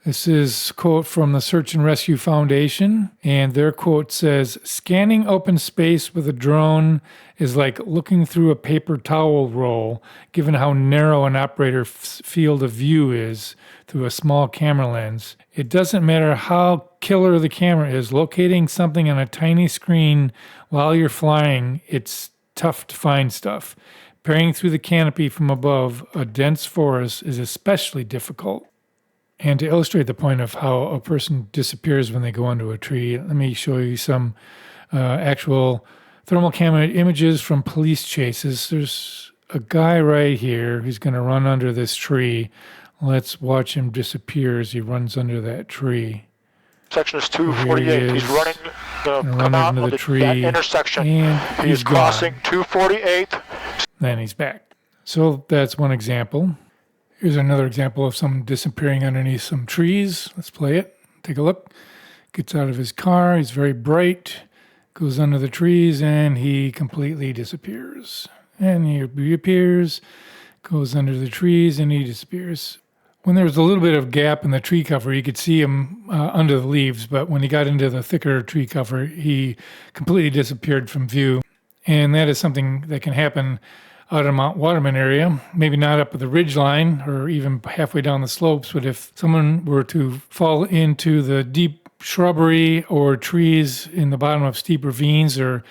A: This is a quote from the Search and Rescue Foundation, and their quote says, "Scanning open space with a drone is like looking through a paper towel roll, given how narrow an operator's field of view is through a small camera lens. It doesn't matter how killer the camera is, locating something on a tiny screen while you're flying, it's tough to find stuff. Peering through the canopy from above a dense forest is especially difficult." And to illustrate the point of how a person disappears when they go onto a tree, let me show you some actual thermal camera images from police chases. There's a guy right here who's going to run under this tree. Let's watch him disappear as he runs under that tree.
B: Section is 248. He's running come out of that intersection.
A: And
B: he's crossing 248.
A: Then he's back. So that's one example. Here's another example of someone disappearing underneath some trees. Let's play it. Take a look. Gets out of his car. He's very bright. Goes under the trees, and he completely disappears. And he reappears, goes under the trees, and he disappears. When there was a little bit of gap in the tree cover, you could see him under the leaves, but when he got into the thicker tree cover, he completely disappeared from view. And that is something that can happen out of Mount Waterman area, maybe not up at the ridge line or even halfway down the slopes, but if someone were to fall into the deep shrubbery or trees in the bottom of steep ravines or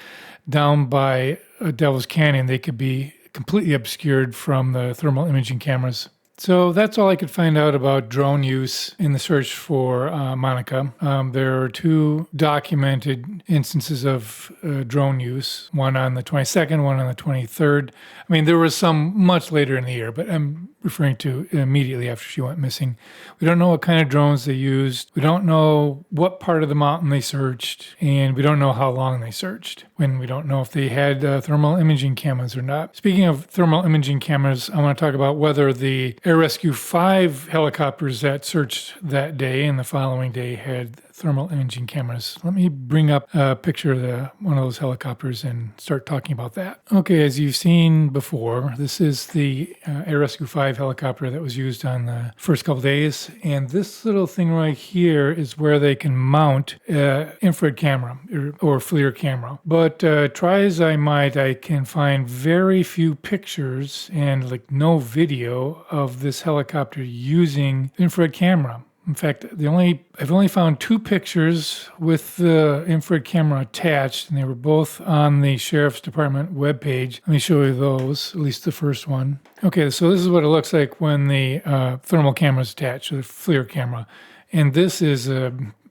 A: down by Devil's Canyon, they could be completely obscured from the thermal imaging cameras. So that's all I could find out about drone use in the search for Monica. There are 2 documented instances of drone use, one on the 22nd, one on the 23rd. I mean, there was some much later in the year, but I'm referring to immediately after she went missing. We don't know what kind of drones they used. We don't know what part of the mountain they searched, and we don't know how long they searched. When we don't know if they had thermal imaging cameras or not. Speaking of thermal imaging cameras, I want to talk about whether the Air Rescue 5 helicopters that searched that day and the following day had thermal imaging cameras. Let me bring up a picture of one of those helicopters and start talking about that. Okay, as you've seen before, this is the Air Rescue 5 helicopter that was used on the first couple days. And this little thing right here is where they can mount infrared camera or FLIR camera. But try as I might, I can find very few pictures and like no video of this helicopter using infrared camera. In fact, I've only found 2 pictures with the infrared camera attached, and they were both on the Sheriff's Department webpage. Let me show you those, at least the first one. Okay, so this is what it looks like when the thermal camera is attached, or the FLIR camera. And this is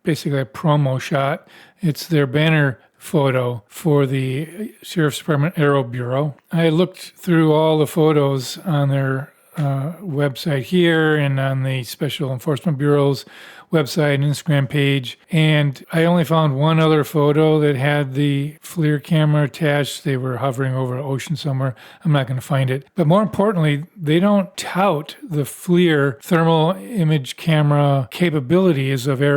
A: basically a promo shot. It's their banner photo for the Sheriff's Department Aero Bureau. I looked through all the photos on their website here and on the Special Enforcement Bureau's website and Instagram page, and I only found one other photo that had the FLIR camera attached. They were hovering over an ocean somewhere. I'm not going to find it. But more importantly, they don't tout the FLIR thermal image camera capabilities of Air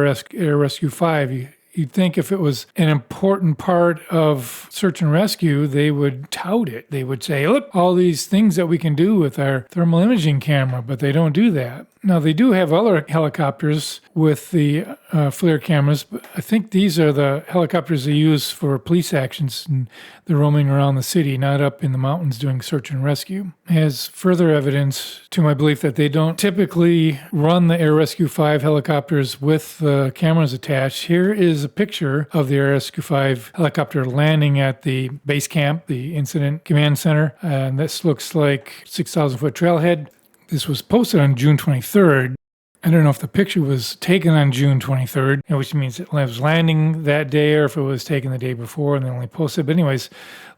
A: Rescue 5. You'd think if it was an important part of search and rescue, they would tout it. They would say, look, all these things that we can do with our thermal imaging camera, but they don't do that. Now, they do have other helicopters with the FLIR cameras, but I think these are the helicopters they use for police actions, and they're roaming around the city, not up in the mountains doing search and rescue. As further evidence to my belief that they don't typically run the Air Rescue 5 helicopters with the cameras attached, here is a picture of the Air Rescue 5 helicopter landing at the base camp, the incident command center. And this looks like 6,000 foot trailhead. This was posted on June 23rd. I don't know if the picture was taken on June 23rd, which means it was landing that day, or if it was taken the day before and they only posted. But anyways,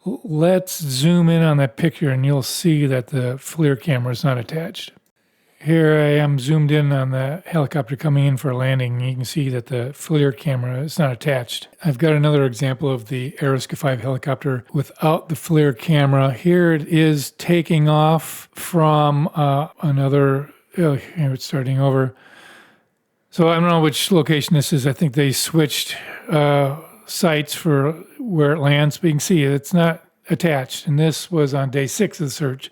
A: let's zoom in on that picture and you'll see that the FLIR camera is not attached. Here I am zoomed in on the helicopter coming in for a landing. You can see that the FLIR camera is not attached. I've got another example of the Air Rescue 5 helicopter without the FLIR camera. Here it is taking off from another. Here it's starting over. So I don't know which location this is. I think they switched sites for where it lands. But you can see it's not attached. And this was on day 6 of the search.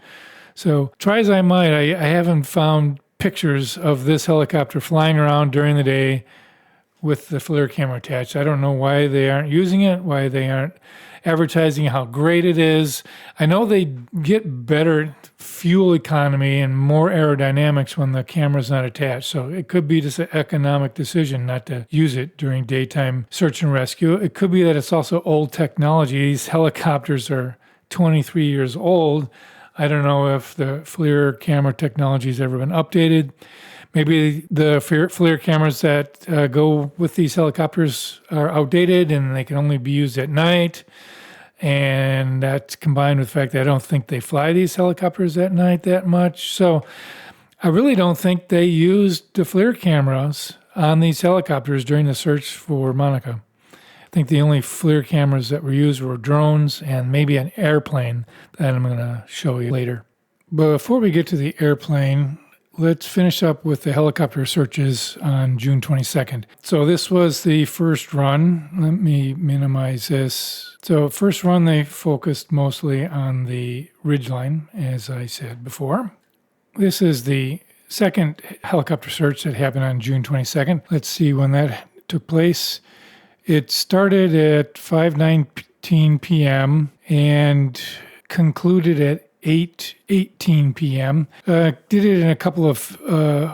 A: So try as I might, I haven't found pictures of this helicopter flying around during the day with the FLIR camera attached. I don't know why they aren't using it, why they aren't advertising how great it is. I know they get better fuel economy and more aerodynamics when the camera's not attached. So it could be just an economic decision not to use it during daytime search and rescue. It could be that it's also old technology. These helicopters are 23 years old. I don't know if the FLIR camera technology has ever been updated. Maybe the FLIR cameras that go with these helicopters are outdated and they can only be used at night. And that's combined with the fact that I don't think they fly these helicopters at night that much. So I really don't think they used the FLIR cameras on these helicopters during the search for Monica. I think the only FLIR cameras that were used were drones and maybe an airplane that I'm going to show you later. But before we get to the airplane, let's finish up with the helicopter searches on June 22nd. So this was the first run. Let me minimize this. So first run, they focused mostly on the ridgeline, as I said before. This is the second helicopter search that happened on June 22nd. Let's see when that took place. It started at 5:19 p.m. and concluded at 8:18 p.m. Did it in a couple of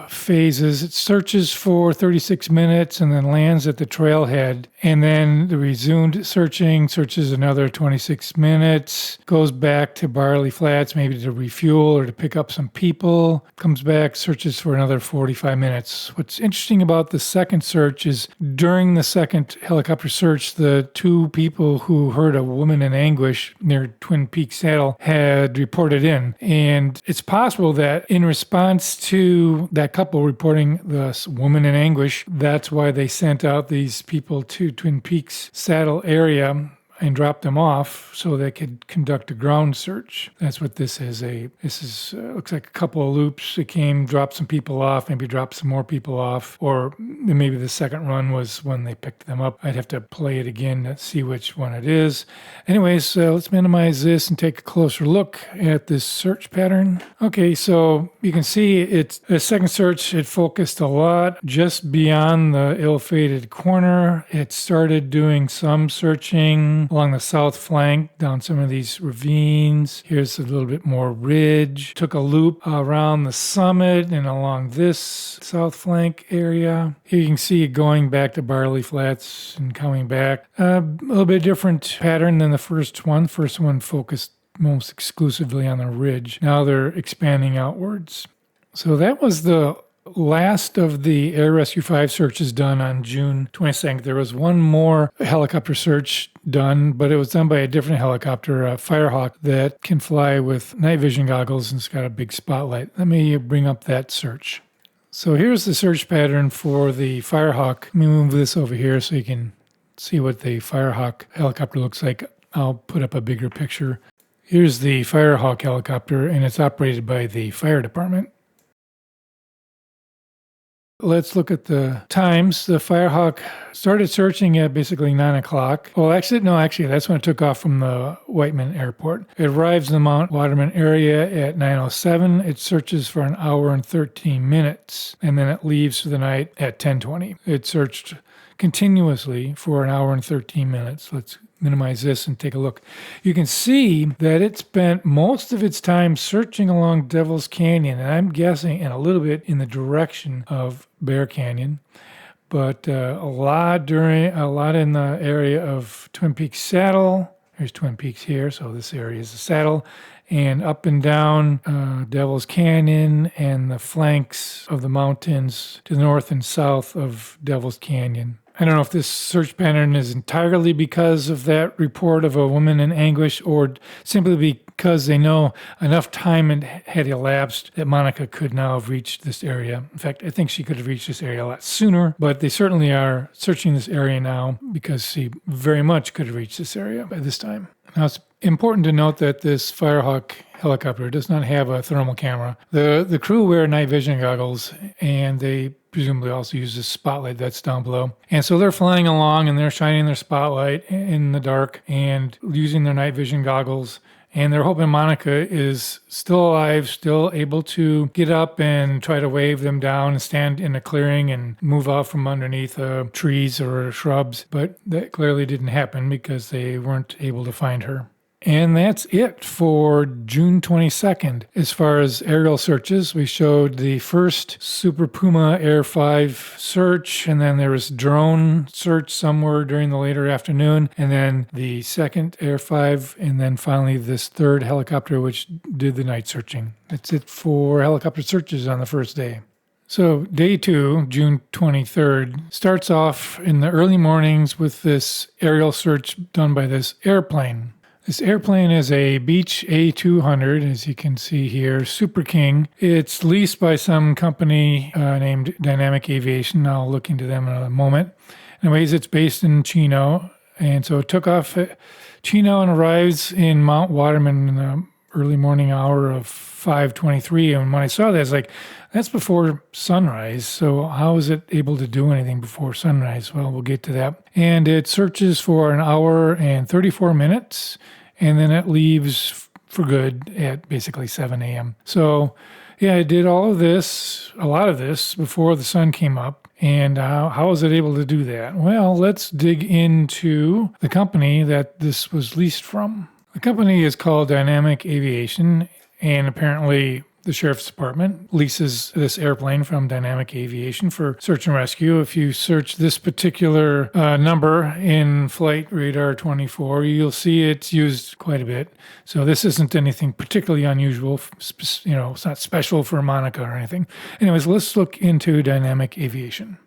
A: phases. It searches for 36 minutes and then lands at the trailhead. And then the resumed searches another 26 minutes, goes back to Barley Flats, maybe to refuel or to pick up some people, comes back, searches for another 45 minutes. What's interesting about the second search is during the second helicopter search, the two people who heard a woman in anguish near Twin Peaks Saddle had reported in. And it's possible that in response to that couple reporting the woman in anguish, that's why they sent out these people to Twin Peaks Saddle area and dropped them off so they could conduct a ground search. That's what this is. Looks like a couple of loops. It came, dropped some people off, maybe dropped some more people off, or maybe the second run was when they picked them up. I'd have to play it again to see which one it is. Anyways, let's minimize this and take a closer look at this search pattern. Okay, so you can see it's the second search, it focused a lot just beyond the ill-fated corner. It started doing some searching along the south flank, down some of these ravines. Here's a little bit more ridge. Took a loop around the summit and along this south flank area. Here you can see it going back to Barley Flats and coming back. A little bit different pattern than the first one. First one focused almost exclusively on the ridge. Now they're expanding outwards. So that was the last of the Air Rescue 5 searches done on June 22nd. There was one more helicopter search done, but it was done by a different helicopter, a Firehawk, that can fly with night vision goggles and it's got a big spotlight. Let me bring up that search. So here's the search pattern for the Firehawk. Let me move this over here so you can see what the Firehawk helicopter looks like. I'll put up a bigger picture. Here's the Firehawk helicopter, and it's operated by the fire department. Let's look at the times. The Firehawk started searching at basically 9 o'clock. Well, actually, that's when it took off from the Whiteman Airport. It arrives in the Mount Waterman area at 9:07. It searches for an hour and 13 minutes, and then it leaves for the night at 10:20. It searched continuously for an hour and 13 minutes. Let's minimize this and take a look. You can see that it spent most of its time searching along Devil's Canyon, and I'm guessing and a little bit in the direction of Bear Canyon, but a lot in the area of Twin Peaks Saddle. There's Twin Peaks here, so this area is the saddle, and up and down Devil's Canyon and the flanks of the mountains to the north and south of Devil's Canyon. I don't know if this search pattern is entirely because of that report of a woman in anguish or simply because they know enough time had elapsed that Monica could now have reached this area. In fact, I think she could have reached this area a lot sooner, but they certainly are searching this area now because she very much could have reached this area by this time. Now, it's important to note that this Firehawk helicopter does not have a thermal camera. The crew wear night vision goggles, and they presumably also use this spotlight that's down below. And so they're flying along, and they're shining their spotlight in the dark and using their night vision goggles. And they're hoping Monica is still alive, still able to get up and try to wave them down and stand in a clearing and move out from underneath trees or shrubs. But that clearly didn't happen because they weren't able to find her. And that's it for June 22nd. As far as aerial searches, we showed the first Super Puma Air 5 search, and then there was drone search somewhere during the later afternoon, and then the second Air 5, and then finally this third helicopter, which did the night searching. That's it for helicopter searches on the first day. So day 2, June 23rd, starts off in the early mornings with this aerial search done by this airplane. This airplane is a Beech A200, as you can see here, Super King. It's leased by some company named Dynamic Aviation. I'll look into them in a moment. Anyways, it's based in Chino, and so it took off at Chino and arrives in Mount Waterman in the early morning hour of 5:23. And when I saw that, I was like, that's before sunrise. So how is it able to do anything before sunrise? Well, we'll get to that. And it searches for an hour and 34 minutes, and then it leaves for good at basically 7 a.m. So yeah, it did all of this, a lot of this, before the sun came up. And how was it able to do that? Well, let's dig into the company that this was leased from. The company is called Dynamic Aviation. And apparently the Sheriff's Department leases this airplane from Dynamic Aviation for search and rescue. If you search this particular number in Flight Radar 24, you'll see it's used quite a bit. So this isn't anything particularly unusual. It's not special for Monica or anything. Anyways, let's look into Dynamic Aviation.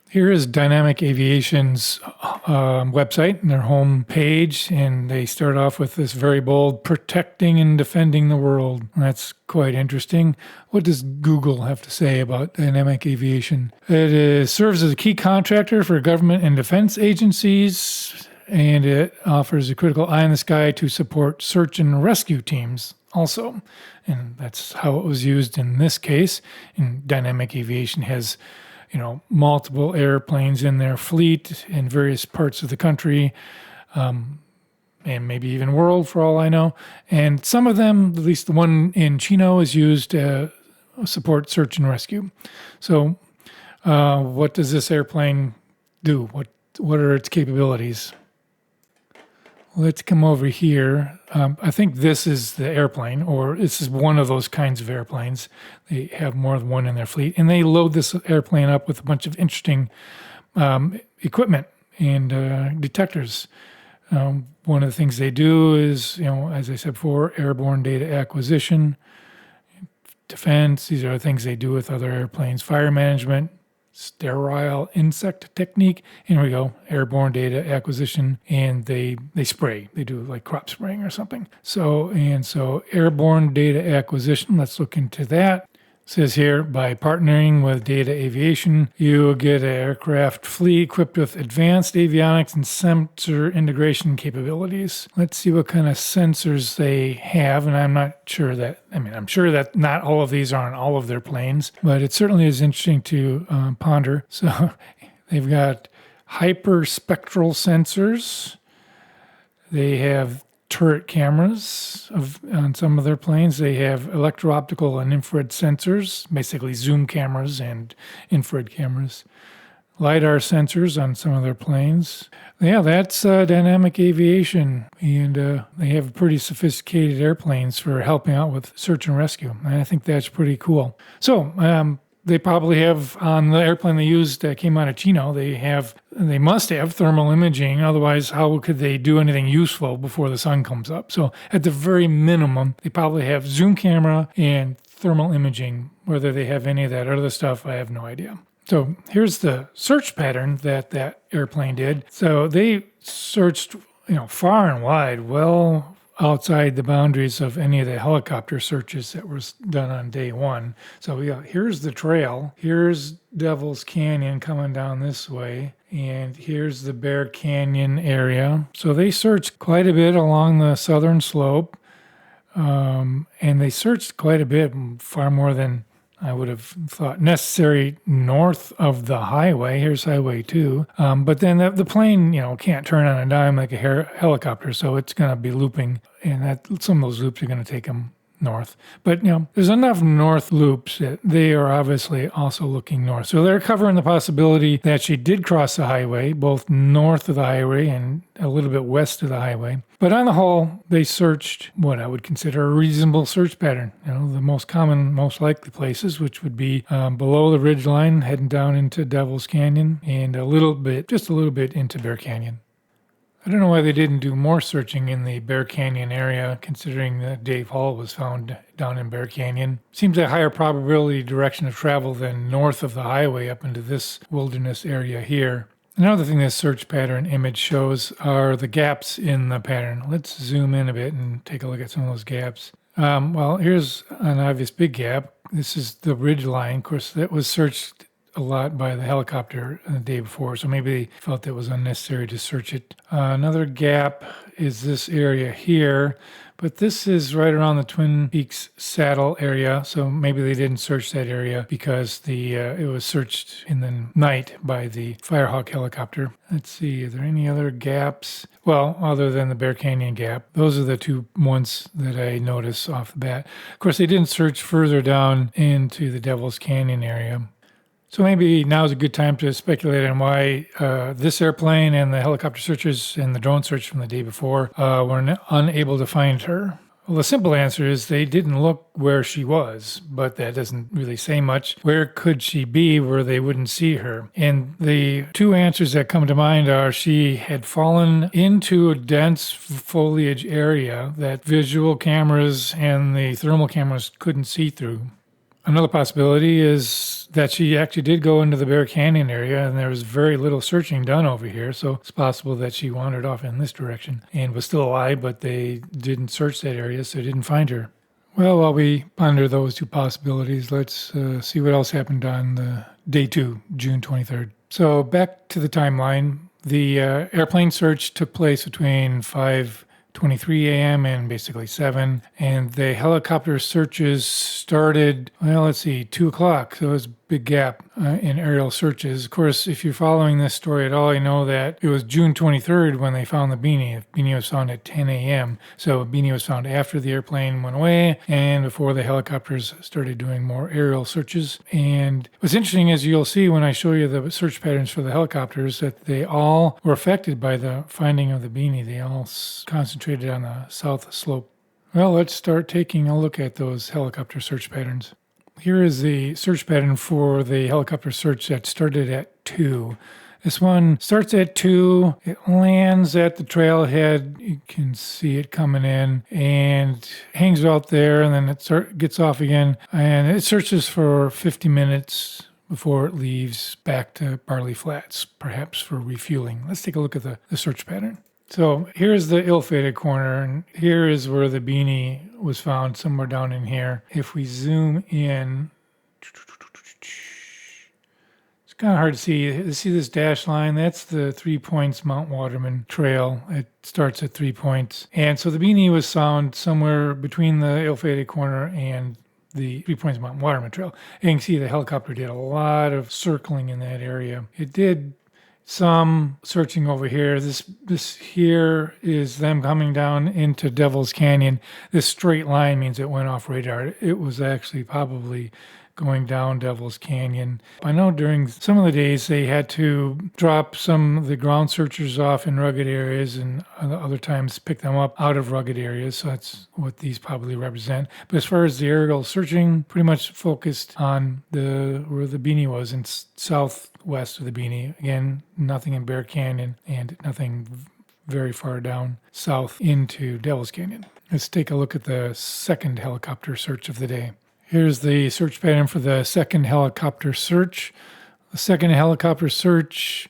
A: Here is Dynamic Aviation's website and their home page, and they start off with this very bold, protecting and defending the world. That's quite interesting. What does Google have to say about Dynamic Aviation? It serves as a key contractor for government and defense agencies, and it offers a critical eye in the sky to support search and rescue teams also. And that's how it was used in this case. And Dynamic Aviation has multiple airplanes in their fleet in various parts of the country, and maybe even world for all I know. And some of them, at least the one in Chino, is used to support search and rescue. So what does this airplane do? What are its capabilities? Let's come over here. I think this is the airplane, or this is one of those kinds of airplanes. They have more than one in their fleet, and they load this airplane up with a bunch of interesting equipment and detectors. One of the things they do is, as I said before, airborne data acquisition, defense. These are the things they do with other airplanes. Fire management, sterile insect technique. And here we go, airborne data acquisition, and they spray. They do like crop spraying or something. So airborne data acquisition, let's look into that. It says here, by partnering with Data Aviation, you get an aircraft fleet equipped with advanced avionics and sensor integration capabilities. Let's see what kind of sensors they have, and I'm sure that not all of these are on all of their planes, but it certainly is interesting to ponder. So they've got hyperspectral sensors. They have turret cameras on some of their planes. They have electro-optical and infrared sensors, basically zoom cameras and infrared cameras. LiDAR sensors on some of their planes. Yeah, that's Dynamic Aviation, and they have pretty sophisticated airplanes for helping out with search and rescue. And I think that's pretty cool. So they probably have, on the airplane they used that came out of Chino, they must have thermal imaging. Otherwise, how could they do anything useful before the sun comes up? So at the very minimum, they probably have zoom camera and thermal imaging. Whether they have any of that other stuff, I have no idea. So here's the search pattern that airplane did. So they searched, far and wide, well outside the boundaries of any of the helicopter searches that was done on day one. So here's the trail. Here's Devil's Canyon coming down this way. And here's the Bear Canyon area. So they searched quite a bit along the southern slope. And they searched quite a bit, far more than I would have thought necessary north of the highway. Here's Highway 2. But then the plane, can't turn on a dime like a helicopter, so it's going to be looping, and some of those loops are going to take them north. But, there's enough north loops that they are obviously also looking north. So they're covering the possibility that she did cross the highway, both north of the highway and a little bit west of the highway. But on the whole, they searched what I would consider a reasonable search pattern. The most common, most likely places, which would be below the ridgeline, heading down into Devil's Canyon, and just a little bit into Bear Canyon. I don't know why they didn't do more searching in the Bear Canyon area, considering that Dave Hall was found down in Bear Canyon. Seems a higher probability direction of travel than north of the highway up into this wilderness area here. Another thing this search pattern image shows are the gaps in the pattern. Let's zoom in a bit and take a look at some of those gaps. Well, here's an obvious big gap. This is the ridge line. Of course, that was searched a lot by the helicopter the day before, so maybe they felt it was unnecessary to search it. Another gap is this area here, but this is right around the Twin Peaks saddle area, so maybe they didn't search that area because it was searched in the night by the Firehawk helicopter. Let's see, are there any other gaps? Well, other than the Bear Canyon gap, those are the two ones that I noticed off the bat. Of course, they didn't search further down into the Devil's Canyon area. So maybe now is a good time to speculate on why this airplane and the helicopter searches and the drone search from the day before were unable to find her. Well, the simple answer is they didn't look where she was, but that doesn't really say much. Where could she be where they wouldn't see her? And the two answers that come to mind are she had fallen into a dense foliage area that visual cameras and the thermal cameras couldn't see through. Another possibility is that she actually did go into the Bear Canyon area and there was very little searching done over here. So it's possible that she wandered off in this direction and was still alive, but they didn't search that area, so they didn't find her. Well, while we ponder those two possibilities, let's see what else happened on the day 2, June 23rd. So back to the timeline. The airplane search took place between 5:23 a.m. and basically 7. And the helicopter searches started, 2 o'clock. So it was a big gap in aerial searches. Of course, if you're following this story at all, you know that it was June 23rd when they found the beanie. The beanie was found at 10 a.m. So the beanie was found after the airplane went away and before the helicopters started doing more aerial searches. And what's interesting is you'll see when I show you the search patterns for the helicopters that they all were affected by the finding of the beanie. They all concentrated on the south slope. Well, let's start taking a look at those helicopter search patterns. Here is the search pattern for the helicopter search that started at 2. This one starts at 2, it lands at the trailhead, you can see it coming in, and hangs out there, and then it gets off again, and it searches for 50 minutes before it leaves back to Barley Flats, perhaps for refueling. Let's take a look at the search pattern. So here's the ill-fated corner, and here is where the beanie was found, somewhere down in here. If we zoom in, it's kind of hard to see. You see this dash line? That's the 3 Points Mount Waterman Trail. It starts at 3 points. And so the beanie was found somewhere between the ill-fated corner and the 3 Points Mount Waterman Trail. And you can see the helicopter did a lot of circling in that area. It did some searching over here. This here is them coming down into Devil's Canyon. This straight line means it went off radar. It was actually probably going down Devil's Canyon. I know during some of the days they had to drop some of the ground searchers off in rugged areas and other times pick them up out of rugged areas. So that's what these probably represent. But as far as the aerial searching, pretty much focused on where the beanie was in southwest of the beanie. Again, nothing in Bear Canyon and nothing very far down south into Devil's Canyon. Let's take a look at the second helicopter search of the day. Here's the search pattern for the second helicopter search. The second helicopter search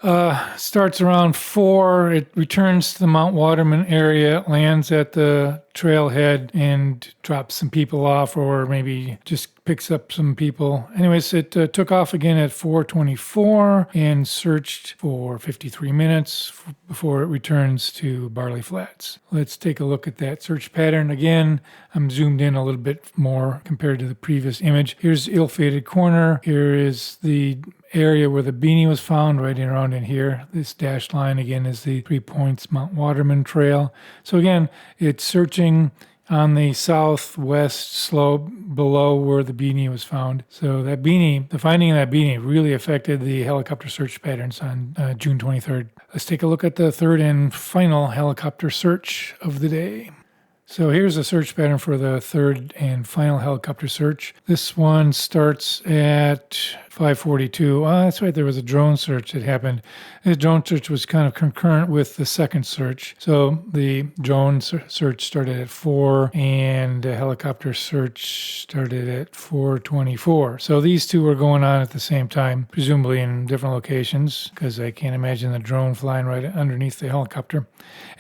A: starts around 4. It returns to the Mount Waterman area, lands at the trailhead, and drops some people off, or maybe just picks up some people. Anyways, it took off again at 4:24 and searched for 53 minutes before it returns to Barley Flats. Let's take a look at that search pattern. Again, I'm zoomed in a little bit more compared to the previous image. Here's ill-fated corner. Here is the area where the beanie was found, right around in here. This dashed line again is the 3 Points Mount Waterman Trail. So again, it's searching on the southwest slope below where the beanie was found. So that beanie, the finding of that beanie really affected the helicopter search patterns on June 23rd. Let's take a look at the third and final helicopter search of the day. So here's the search pattern for the third and final helicopter search. This one starts at 5:42. That's right, there was a drone search that happened. The drone search was kind of concurrent with the second search. So the drone search started at 4 and the helicopter search started at 4:24. So these two were going on at the same time, presumably in different locations, because I can't imagine the drone flying right underneath the helicopter.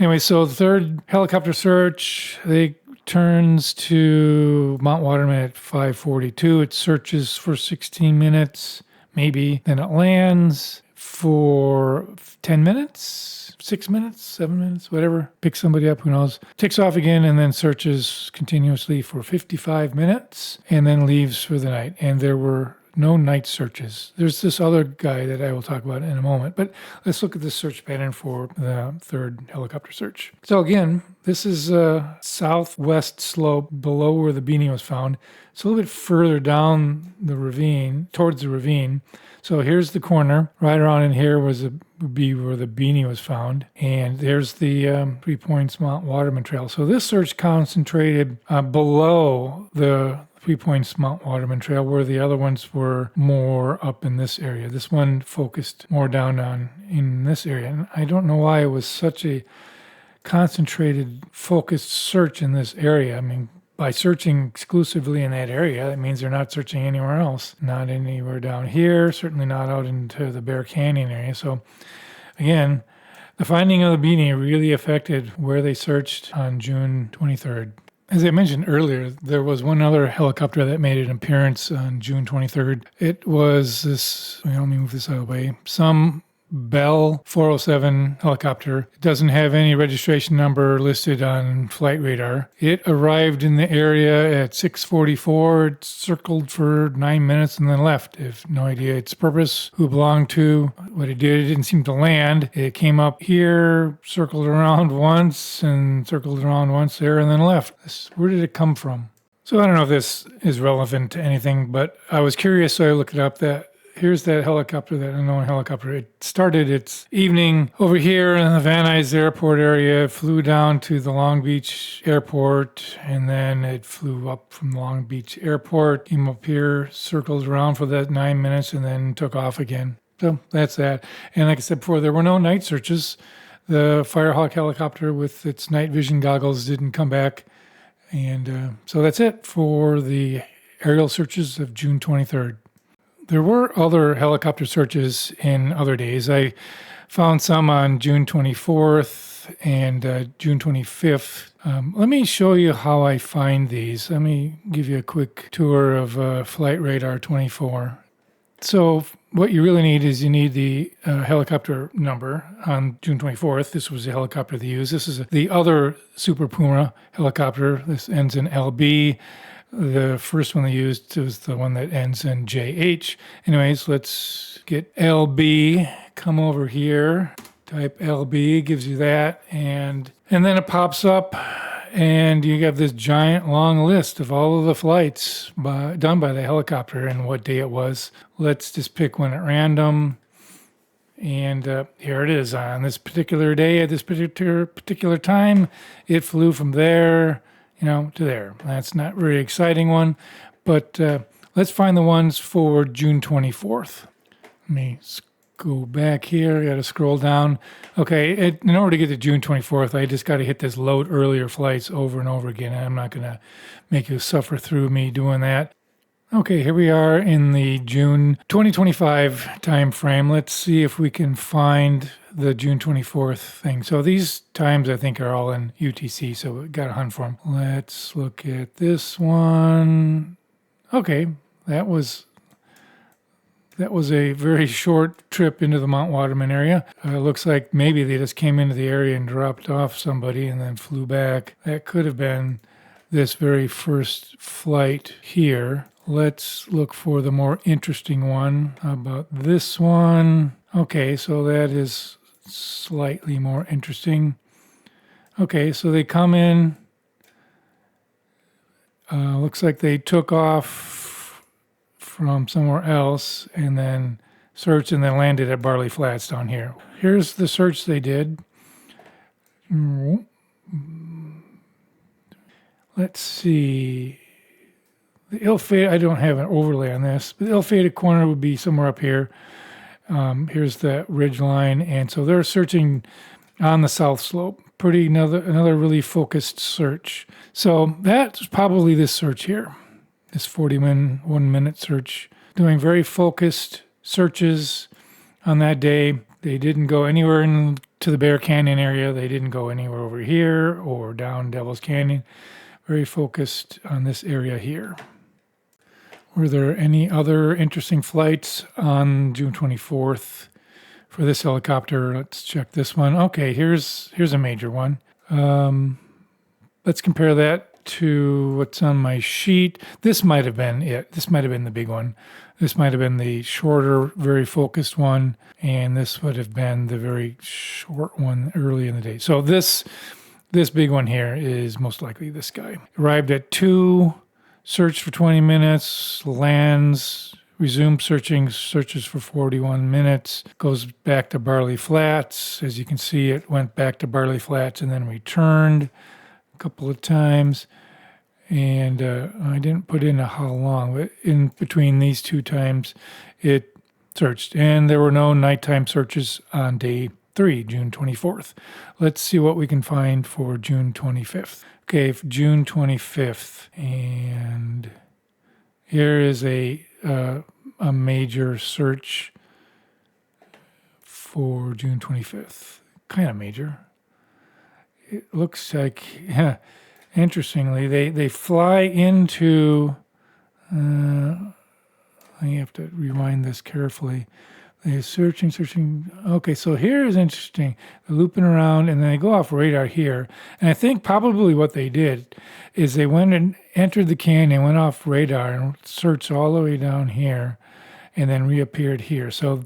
A: Anyway, so the third helicopter search, they turns to Mount Waterman at 5:42. It searches for 16 minutes, maybe. Then it lands for 10 minutes, 6 minutes, 7 minutes, whatever. Picks somebody up, who knows. Takes off again and then searches continuously for 55 minutes and then leaves for the night. And there were no night searches. There's this other guy that I will talk about in a moment, but let's look at the search pattern for the third helicopter search. So again, this is a southwest slope below where the beanie was found. It's a little bit further down the ravine, towards the ravine. So here's the corner. Right around in here would be where the beanie was found. And there's the 3 Points Mount Waterman Trail. So this search concentrated below the 3 Points Mount Waterman Trail, where the other ones were more up in this area. This one focused more down in this area. And I don't know why it was such a concentrated, focused search in this area. I mean, by searching exclusively in that area, that means they're not searching anywhere else. Not anywhere down here, certainly not out into the Bear Canyon area. So again, the finding of the beanie really affected where they searched on June 23rd. As I mentioned earlier, there was one other helicopter that made an appearance on June 23rd. It was this, let me move this out of the way, some Bell 407 helicopter. It doesn't have any registration number listed on flight radar. It arrived in the area at 6:44. It circled for 9 minutes and then left. I have no idea its purpose, who it belonged to, what it did. It didn't seem to land. It came up here, circled around once, and circled around once there, and then left. Where did it come from? So I don't know if this is relevant to anything, but I was curious, so I looked it up. Here's that helicopter, that unknown helicopter. It started its evening over here in the Van Nuys Airport area, flew down to the Long Beach Airport, and then it flew up from Long Beach Airport, came up here, circled around for that 9 minutes, and then took off again. So that's that. And like I said before, there were no night searches. The Firehawk helicopter with its night vision goggles didn't come back. And so that's it for the aerial searches of June 23rd. There were other helicopter searches in other days. I found some on June 24th and June 25th. Let me show you how I find these. Let me give you a quick tour of Flight Radar 24. So what you really need is you need the helicopter number on June 24th. This was the helicopter they used. This is the other Super Puma helicopter. This ends in LB. The first one they used was the one that ends in JH. Anyways, let's get LB. Come over here. Type LB, gives you that. And then it pops up, and you have this giant long list of all of the flights done by the helicopter and what day it was. Let's just pick one at random. And here it is. On this particular day, at this particular time, it flew from there to there. That's not a very exciting one, but let's find the ones for June 24th. Let me go back here. I got to scroll down. Okay, in order to get to June 24th, I just got to hit this load earlier flights over and over again. I'm not going to make you suffer through me doing that. Okay, here we are in the June 2025 time frame. Let's see if we can find the June 24th thing. So these times I think are all in UTC, so we got to hunt for them. Let's look at this one. Okay, that was a very short trip into the Mount Waterman area. Looks like maybe they just came into the area and dropped off somebody and then flew back. That could have been this very first flight here. Let's look for the more interesting one. How about this one? Okay, so that is slightly more interesting. Okay, so they come in. Looks like they took off from somewhere else and then searched and then landed at Barley Flats down here. Here's the search they did. Let's see. The ill-fated, I don't have an overlay on this, but the ill-fated corner would be somewhere up here. Here's the ridge line, and so they're searching on the south slope. Another really focused search. So that's probably this search here, this 41-minute search, doing very focused searches on that day. They didn't go anywhere to the Bear Canyon area. They didn't go anywhere over here or down Devil's Canyon. Very focused on this area here. Were there any other interesting flights on June 24th for this helicopter? Let's check this one. Okay, here's a major one. Let's compare that to what's on my sheet. This might have been it. This might have been the big one. This might have been the shorter, very focused one, and this would have been the very short one early in the day. So this big one here is most likely this guy. Arrived at 2, searched for 20 minutes, lands, resumed searching, searches for 41 minutes, goes back to Barley Flats. As you can see, it went back to Barley Flats and then returned a couple of times. And I didn't put in how long, but in between these 2 times, it searched. And there were no nighttime searches on day 3, June 24th. Let's see what we can find for June 25th. Okay, for June 25th. And here is a major search for June 25th. Kind of major. It looks like... Interestingly, they fly into, I have to rewind this carefully. They're searching. Okay, so here is interesting. They're looping around, and then they go off radar here. And I think probably what they did is they went and entered the canyon, went off radar, and searched all the way down here, and then reappeared here. So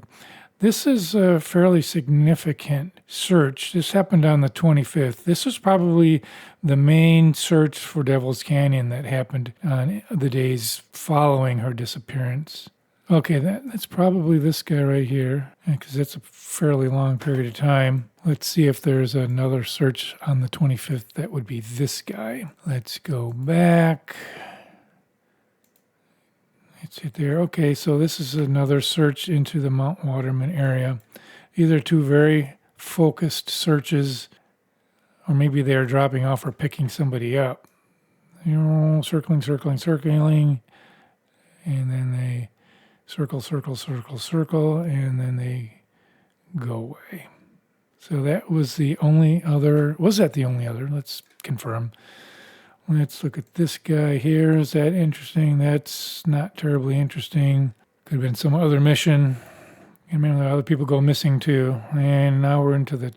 A: this is a fairly significant search. This happened on the 25th. This was probably the main search for Devil's Canyon that happened on the days following her disappearance. Okay, that's probably this guy right here, because that's a fairly long period of time. Let's see if there's another search on the 25th that would be this guy. Let's go back. It's it there. Okay, so this is another search into the Mount Waterman area. Either 2 very focused searches, or maybe they are dropping off or picking somebody up. Circling, and then they circle, and then they go away. So that was the only other. Was that the only other? Let's confirm. Let's look at this guy here. Is that interesting? That's not terribly interesting. Could have been some other mission. And remember, other people go missing too. And now we're into the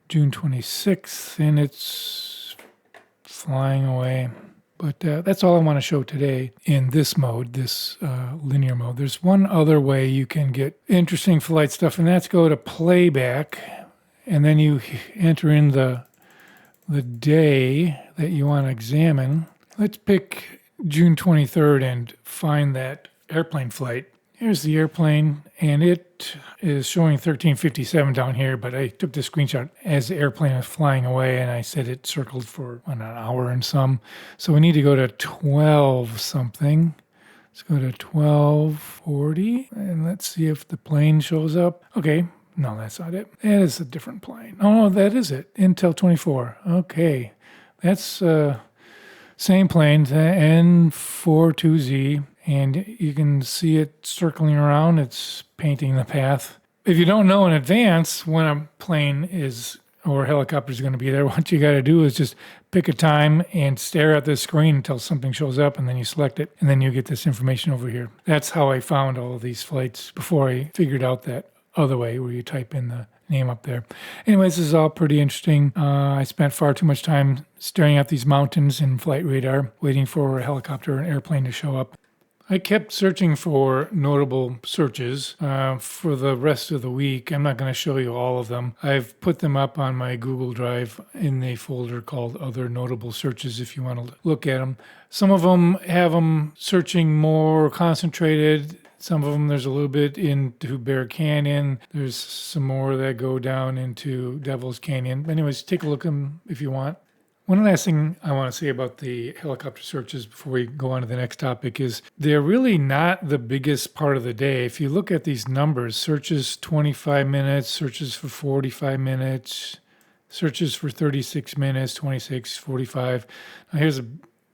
A: June 26th, and it's flying away. But that's all I want to show today in this mode, this linear mode. There's one other way you can get interesting flight stuff, and that's go to playback, and then you enter in the day that you want to examine. Let's pick June 23rd and find that airplane flight. Here's the airplane, and it is showing 1357 down here, but I took the screenshot as the airplane was flying away, and I said it circled for an hour and some. So we need to go to 12 something. Let's go to 1240, and let's see if the plane shows up. Okay, no, that's not it. That is a different plane. Oh, that is it. Intel 24. Okay, that's same plane, N42Z. And you can see it circling around. It's painting the path. If you don't know in advance when a plane is or a helicopter is going to be there, what you got to do is just pick a time and stare at the screen until something shows up, and then you select it, and then you get this information over here. That's how I found all of these flights before I figured out that other way where you type in the name up there. Anyways, this is all pretty interesting. I spent far too much time staring at these mountains in flight radar, waiting for a helicopter or an airplane to show up. I kept searching for notable searches for the rest of the week. I'm not going to show you all of them. I've put them up on my Google Drive in a folder called Other Notable Searches if you want to look at them. Some of them have them searching more concentrated. Some of them there's a little bit into Bear Canyon. There's some more that go down into Devil's Canyon. Anyways, take a look at them if you want. One last thing I want to say about the helicopter searches before we go on to the next topic is they're really not the biggest part of the day. If you look at these numbers, searches 25 minutes, searches for 45 minutes, searches for 36 minutes, 26, 45. Now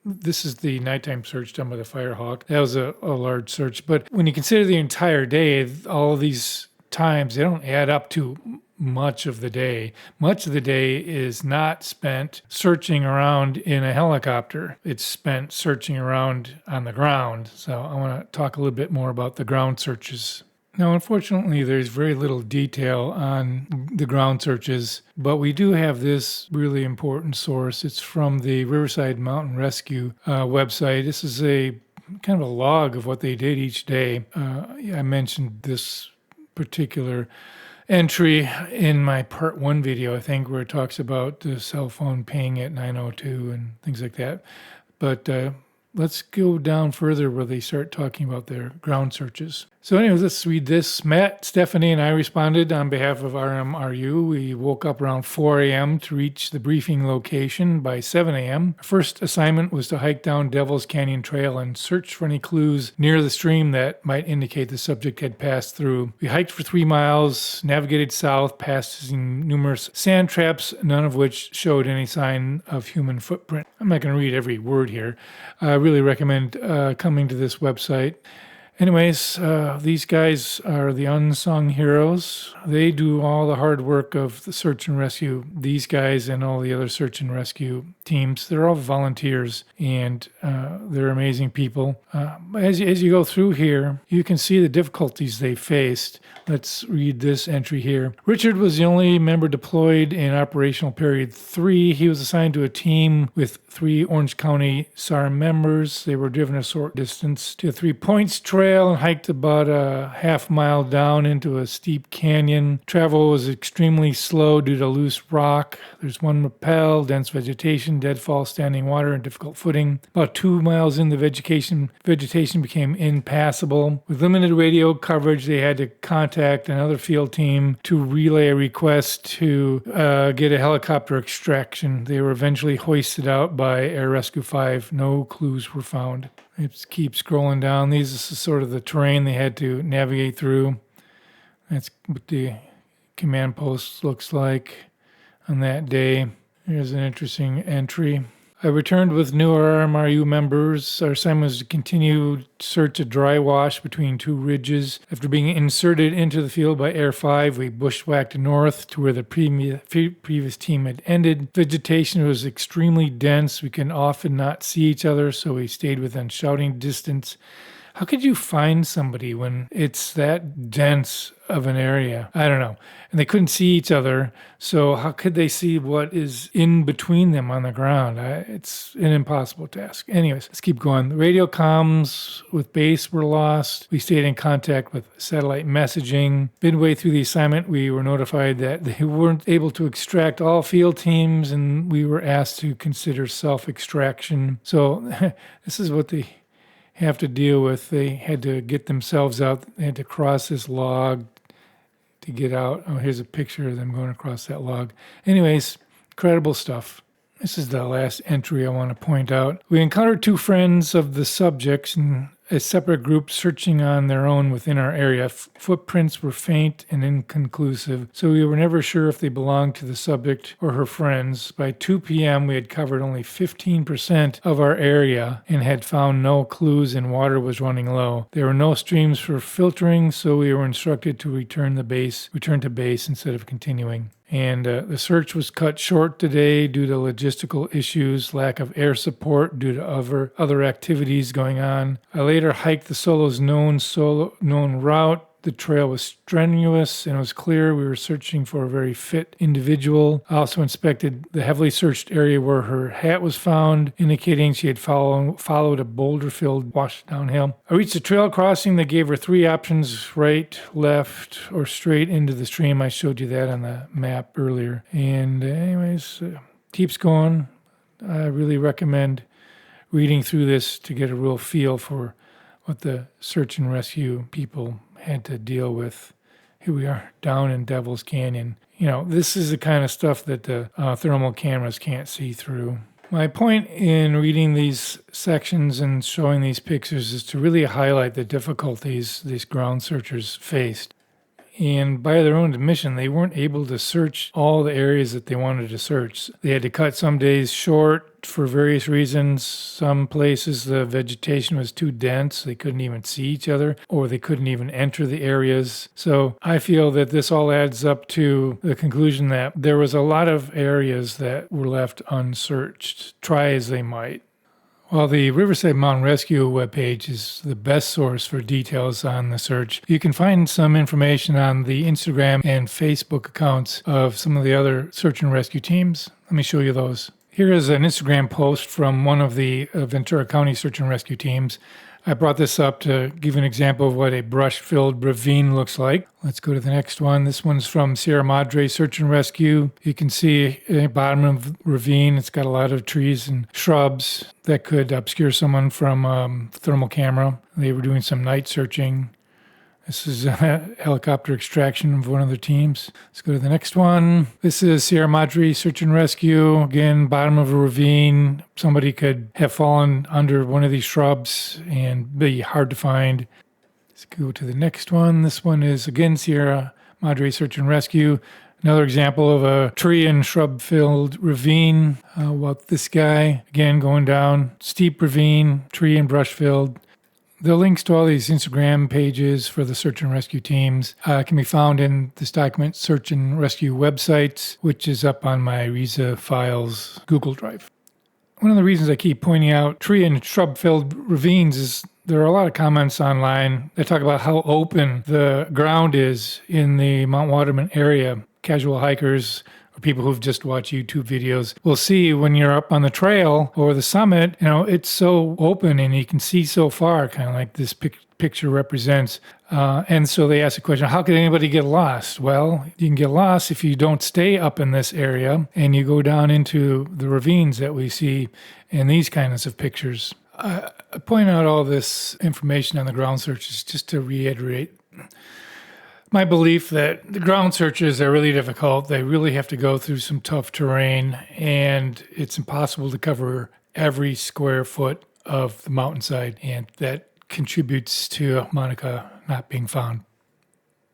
A: this is the nighttime search done by the Firehawk. That was a large search. But when you consider the entire day, all of these times, they don't add up to much of the day. Much of the day is not spent searching around in a helicopter. It's spent searching around on the ground. So I want to talk a little bit more about the ground searches. Now, unfortunately, there's very little detail on the ground searches, but we do have this really important source. It's from the Riverside Mountain Rescue website. This is a kind of a log of what they did each day. I mentioned this particular entry in my part 1 video, I think, where it talks about the cell phone ping at 9:02 and things like that. But let's go down further where they start talking about their ground searches. So anyways, let's read this. Matt, Stephanie, and I responded on behalf of RMRU. We woke up around 4 a.m. to reach the briefing location by 7 a.m. Our first assignment was to hike down Devil's Canyon Trail and search for any clues near the stream that might indicate the subject had passed through. We hiked for 3 miles, navigated south, passing numerous sand traps, none of which showed any sign of human footprint. I'm not going to read every word here. I really recommend coming to this website. Anyways, these guys are the unsung heroes. They do all the hard work of the search and rescue. These guys and all the other search and rescue teams, they're all volunteers, and they're amazing people. As you go through here, you can see the difficulties they faced. Let's read this entry here. Richard was the only member deployed in operational period 3. He was assigned to a team with 3 Orange County SAR members. They were driven a short distance to 3 Points Trail and hiked about a half mile down into a steep canyon. Travel was extremely slow due to loose rock. There's one rappel, dense vegetation, deadfall, standing water, and difficult footing. About 2 miles in, the vegetation became impassable. With limited radio coverage, they had to contact another field team to relay a request to get a helicopter extraction. They were eventually hoisted out by Air Rescue 5. No clues were found. It keeps scrolling down. These are sort of the terrain they had to navigate through. That's what the command post looks like on that day. Here's an interesting entry. I returned with new RMRU members. Our assignment was to continue search a dry wash between 2 ridges. After being inserted into the field by Air 5, we bushwhacked north to where the previous team had ended. Vegetation was extremely dense. We can often not see each other, so we stayed within shouting distance. How could you find somebody when it's that dense of an area? I don't know. And they couldn't see each other, so how could they see what is in between them on the ground? It's an impossible task. Anyways, let's keep going. The radio comms with base were lost. We stayed in contact with satellite messaging. Midway through the assignment, we were notified that they weren't able to extract all field teams, and we were asked to consider self-extraction. So this is what they have to deal with. They had to get themselves out. They had to cross this log to get out. Oh, here's a picture of them going across that log. Anyways, incredible stuff. This is the last entry I want to point out. We encountered 2 friends of the subjects in a separate group searching on their own within our area. Footprints were faint and inconclusive, so we were never sure if they belonged to the subject or her friends. By 2 p.m., we had covered only 15% of our area and had found no clues, and water was running low. There were no streams for filtering, so we were instructed to return to base instead of continuing. And the search was cut short today due to logistical issues, lack of air support due to other activities going on. I later hiked the solo's known route. The trail was strenuous, and it was clear we were searching for a very fit individual. I also inspected the heavily searched area where her hat was found, indicating she had followed a boulder-filled wash downhill. I reached a trail crossing that gave her 3 options: right, left, or straight into the stream. I showed you that on the map earlier. And anyways, keeps going. I really recommend reading through this to get a real feel for what the search and rescue people had to deal with. Here we are down in Devil's Canyon. This is the kind of stuff that the thermal cameras can't see through. My point in reading these sections and showing these pictures is to really highlight the difficulties these ground searchers faced. And by their own admission, they weren't able to search all the areas that they wanted to search. They had to cut some days short for various reasons. Some places the vegetation was too dense, they couldn't even see each other, or they couldn't even enter the areas. So I feel that this all adds up to the conclusion that there was a lot of areas that were left unsearched, try as they might. While the Riverside Mountain Rescue webpage is the best source for details on the search, you can find some information on the Instagram and Facebook accounts of some of the other search and rescue teams. Let me show you those. Here is an Instagram post from one of the Ventura County search and rescue teams. I brought this up to give an example of what a brush-filled ravine looks like. Let's go to the next one. This one's from Sierra Madre Search and Rescue. You can see at the bottom of the ravine, it's got a lot of trees and shrubs that could obscure someone from thermal camera. They were doing some night searching. This is a helicopter extraction of one of the teams. Let's go to the next one. This is Sierra Madre Search and Rescue. Again, bottom of a ravine. Somebody could have fallen under one of these shrubs and be hard to find. Let's go to the next one. This one is, again, Sierra Madre Search and Rescue. Another example of a tree and shrub-filled ravine. How about this guy? Again, going down, steep ravine, tree and brush-filled. The links to all these Instagram pages for the search and rescue teams can be found in this document, Search and Rescue Websites, which is up on my Reza Files Google Drive. One of the reasons I keep pointing out tree and shrub-filled ravines is there are a lot of comments online that talk about how open the ground is in the Mount Waterman area. Casual hikers or people who've just watched YouTube videos will see when you're up on the trail or the summit, it's so open and you can see so far, kind of like this picture represents. And so they ask the question, how could anybody get lost? Well, you can get lost if you don't stay up in this area and you go down into the ravines that we see in these kinds of pictures. I point out all this information on the ground searches just to reiterate my belief that the ground searches are really difficult. They really have to go through some tough terrain, and it's impossible to cover every square foot of the mountainside, and that contributes to Monica not being found.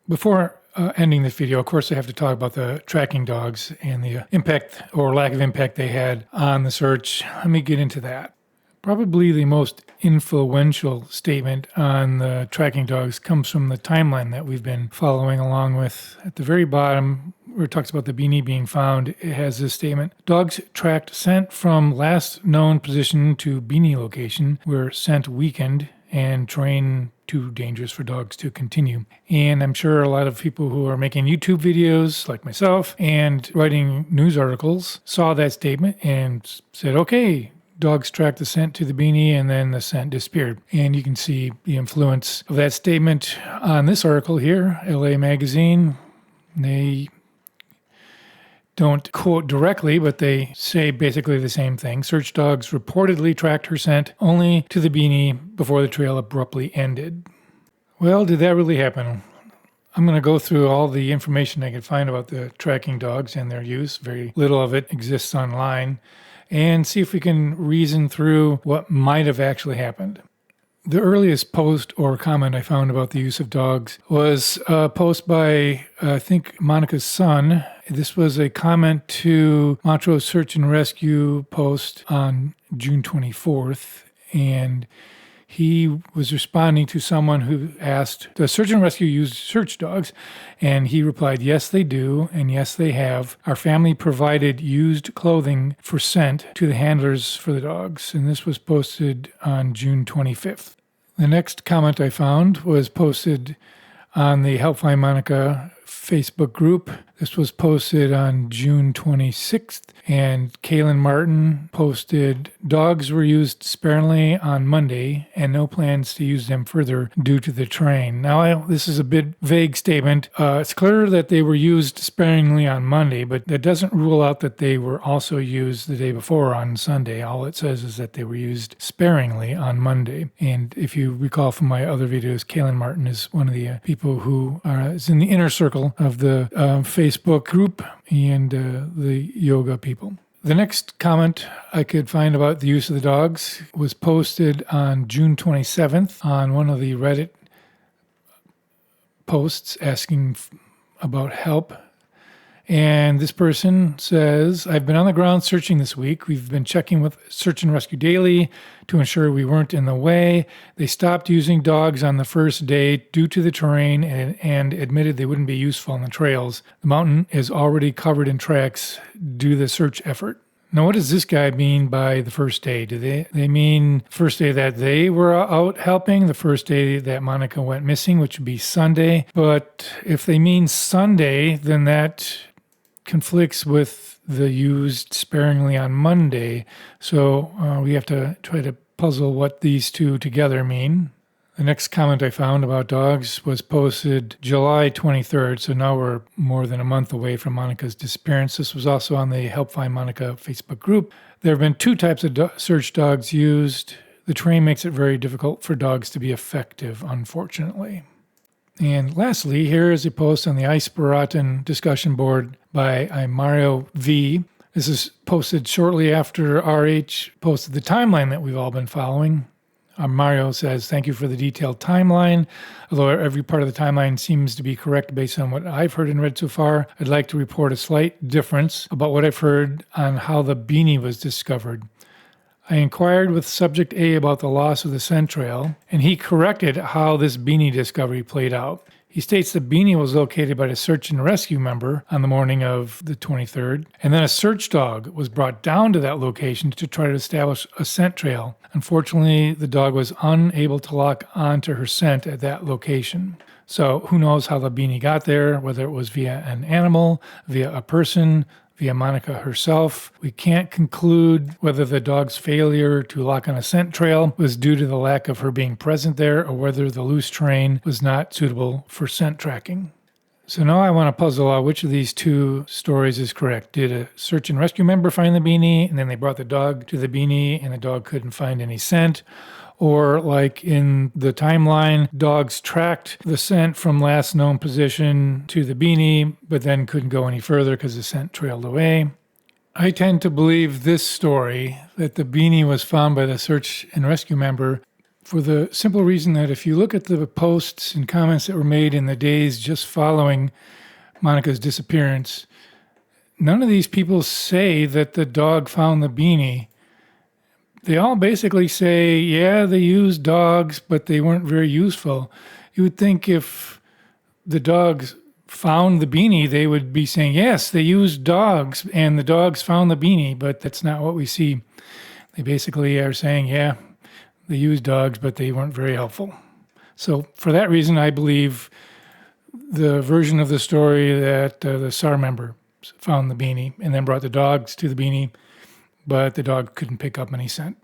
A: Before ending this video, of course, I have to talk about the tracking dogs and the impact or lack of impact they had on the search. Let me get into that. Probably the most influential statement on the tracking dogs comes from the timeline that we've been following along with. At the very bottom, where it talks about the beanie being found, it has this statement: dogs tracked scent from last known position to beanie location where scent weakened and terrain too dangerous for dogs to continue. And I'm sure a lot of people who are making YouTube videos like myself and writing news articles saw that statement and said, okay, dogs tracked the scent to the beanie, and then the scent disappeared. And you can see the influence of that statement on this article here, LA Magazine. They don't quote directly, but they say basically the same thing. Search dogs reportedly tracked her scent only to the beanie before the trail abruptly ended. Well, did that really happen? I'm going to go through all the information I could find about the tracking dogs and their use. Very little of it exists online. And see if we can reason through what might have actually happened. The earliest post or comment I found about the use of dogs was a post by, I think, Monica's son. This was a comment to Montrose Search and Rescue post on June 24th, and he was responding to someone who asked, does Search and Rescue use search dogs? And he replied, yes, they do, and yes, they have. Our family provided used clothing for scent to the handlers for the dogs, and this was posted on June 25th. The next comment I found was posted on the Help Find Monica Facebook group. This was posted on June 26th, and Kaylin Martin posted, dogs were used sparingly on Monday and no plans to use them further due to the terrain. Now, this is a bit vague statement. It's clear that they were used sparingly on Monday, but that doesn't rule out that they were also used the day before on Sunday. All it says is that they were used sparingly on Monday. And if you recall from my other videos, Kaylin Martin is one of the people who is in the inner circle of the Facebook group and the yoga people. The next comment I could find about the use of the dogs was posted on June 27th on one of the Reddit posts asking about help. And this person says, I've been on the ground searching this week. We've been checking with Search and Rescue Daily to ensure we weren't in the way. They stopped using dogs on the first day due to the terrain and admitted they wouldn't be useful on the trails. The mountain is already covered in tracks due to the search effort. Now, what does this guy mean by the first day? Do they mean first day that they were out helping, the first day that Monica went missing, which would be Sunday? But if they mean Sunday, then that conflicts with the used sparingly on Monday. So we have to try to puzzle what these two together mean. The next comment I found about dogs was posted July 23rd, so now we're more than a month away from Monica's disappearance. This was also on the Help Find Monica Facebook group. There have been two types of search dogs used. The terrain makes it very difficult for dogs to be effective, unfortunately. And lastly, here is a post on the Ice-Baratin discussion board by Mario V. This is posted shortly after RH posted the timeline that we've all been following. Mario says, thank you for the detailed timeline. Although every part of the timeline seems to be correct based on what I've heard and read so far, I'd like to report a slight difference about what I've heard on how the beanie was discovered. I inquired with subject A about the loss of the scent trail, and he corrected how this beanie discovery played out. He states the beanie was located by a search and rescue member on the morning of the 23rd, and then a search dog was brought down to that location to try to establish a scent trail. Unfortunately, the dog was unable to lock onto her scent at that location. So who knows how the beanie got there, whether it was via an animal, via a person, via Monica herself. We can't conclude whether the dog's failure to lock on a scent trail was due to the lack of her being present there or whether the loose terrain was not suitable for scent tracking. So now I want to puzzle out which of these two stories is correct. Did a search and rescue member find the beanie and then they brought the dog to the beanie and the dog couldn't find any scent? Or like in the timeline, dogs tracked the scent from last known position to the beanie, but then couldn't go any further because the scent trailed away. I tend to believe this story, that the beanie was found by the search and rescue member, for the simple reason that if you look at the posts and comments that were made in the days just following Monica's disappearance, none of these people say that the dog found the beanie. They all basically say, yeah, they used dogs, but they weren't very useful. You would think if the dogs found the beanie, they would be saying, yes, they used dogs, and the dogs found the beanie, but that's not what we see. They basically are saying, yeah, they used dogs, but they weren't very helpful. So for that reason, I believe the version of the story that the SAR member found the beanie and then brought the dogs to the beanie, but the dog couldn't pick up any scent.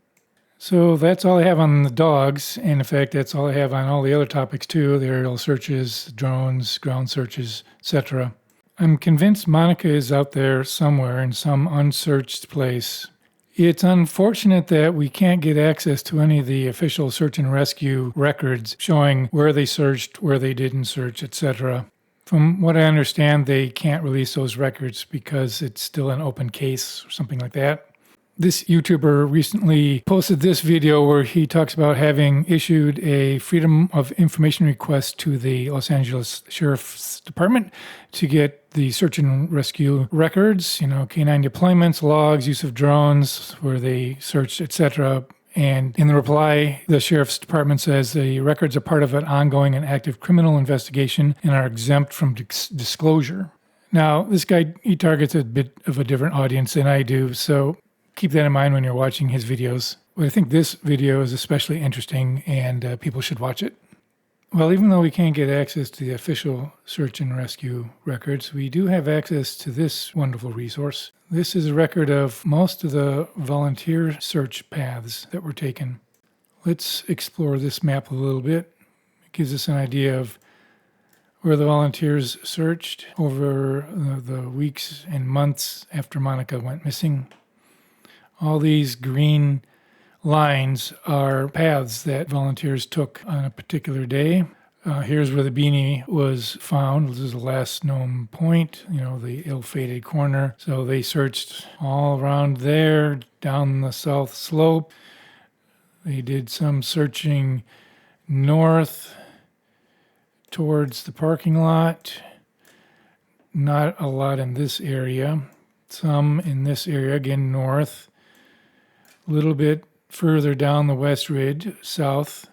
A: So that's all I have on the dogs, and in fact, that's all I have on all the other topics too, the aerial searches, drones, ground searches, etc. I'm convinced Monica is out there somewhere in some unsearched place. It's unfortunate that we can't get access to any of the official search and rescue records showing where they searched, where they didn't search, etc. From what I understand, they can't release those records because it's still an open case or something like that. This YouTuber recently posted this video where he talks about having issued a Freedom of Information request to the Los Angeles Sheriff's Department to get the search and rescue records, canine deployments, logs, use of drones, where they searched, etc. And in the reply, the Sheriff's Department says the records are part of an ongoing and active criminal investigation and are exempt from disclosure. Now, this guy, he targets a bit of a different audience than I do, so keep that in mind when you're watching his videos. But I think this video is especially interesting and people should watch it. Well, even though we can't get access to the official search and rescue records, we do have access to this wonderful resource. This is a record of most of the volunteer search paths that were taken. Let's explore this map a little bit. It gives us an idea of where the volunteers searched over the weeks and months after Monica went missing. All these green lines are paths that volunteers took on a particular day. Here's where the beanie was found. This is the last known point, the ill-fated corner. So they searched all around there, down the south slope. They did some searching north towards the parking lot. Not a lot in this area. Some in this area, again north. A little bit further down the West Ridge, south.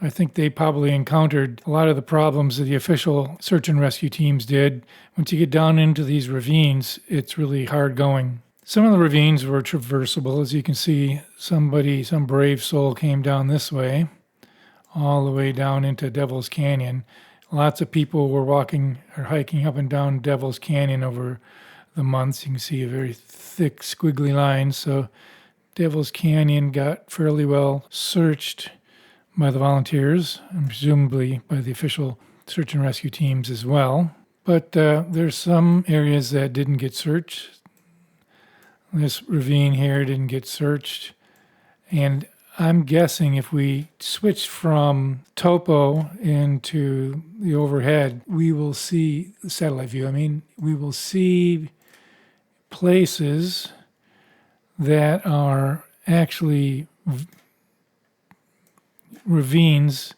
A: I think they probably encountered a lot of the problems that the official search and rescue teams did. Once you get down into these ravines, it's really hard going. Some of the ravines were traversable. As you can see, some brave soul came down this way, all the way down into Devil's Canyon. Lots of people were walking or hiking up and down Devil's Canyon over the months. You can see a very thick, squiggly line. So Devil's Canyon got fairly well searched by the volunteers, and presumably by the official search and rescue teams as well. But there's some areas that didn't get searched. This ravine here didn't get searched. And I'm guessing if we switch from topo into the overhead, we will see the satellite view. We will see places that are actually ravines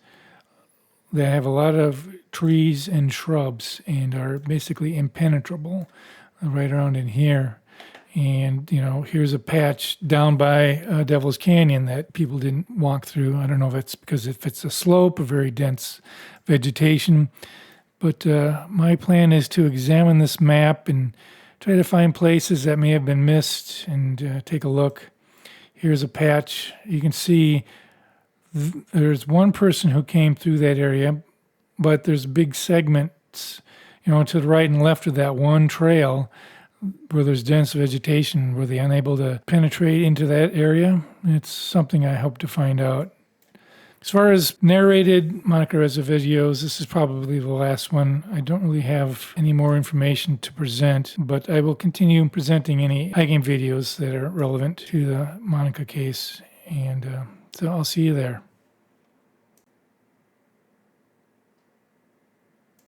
A: that have a lot of trees and shrubs and are basically impenetrable right around in here. And, here's a patch down by Devil's Canyon that people didn't walk through. I don't know if it's because if it's a slope or very dense vegetation. But my plan is to examine this map and try to find places that may have been missed and take a look. Here's a patch. You can see there's one person who came through that area, but there's big segments, to the right and left of that one trail where there's dense vegetation. Were they unable to penetrate into that area? It's something I hope to find out. As far as narrated Monica Reza videos, this is probably the last one. I don't really have any more information to present, but I will continue presenting any hiking videos that are relevant to the Monica case. And so I'll see you there.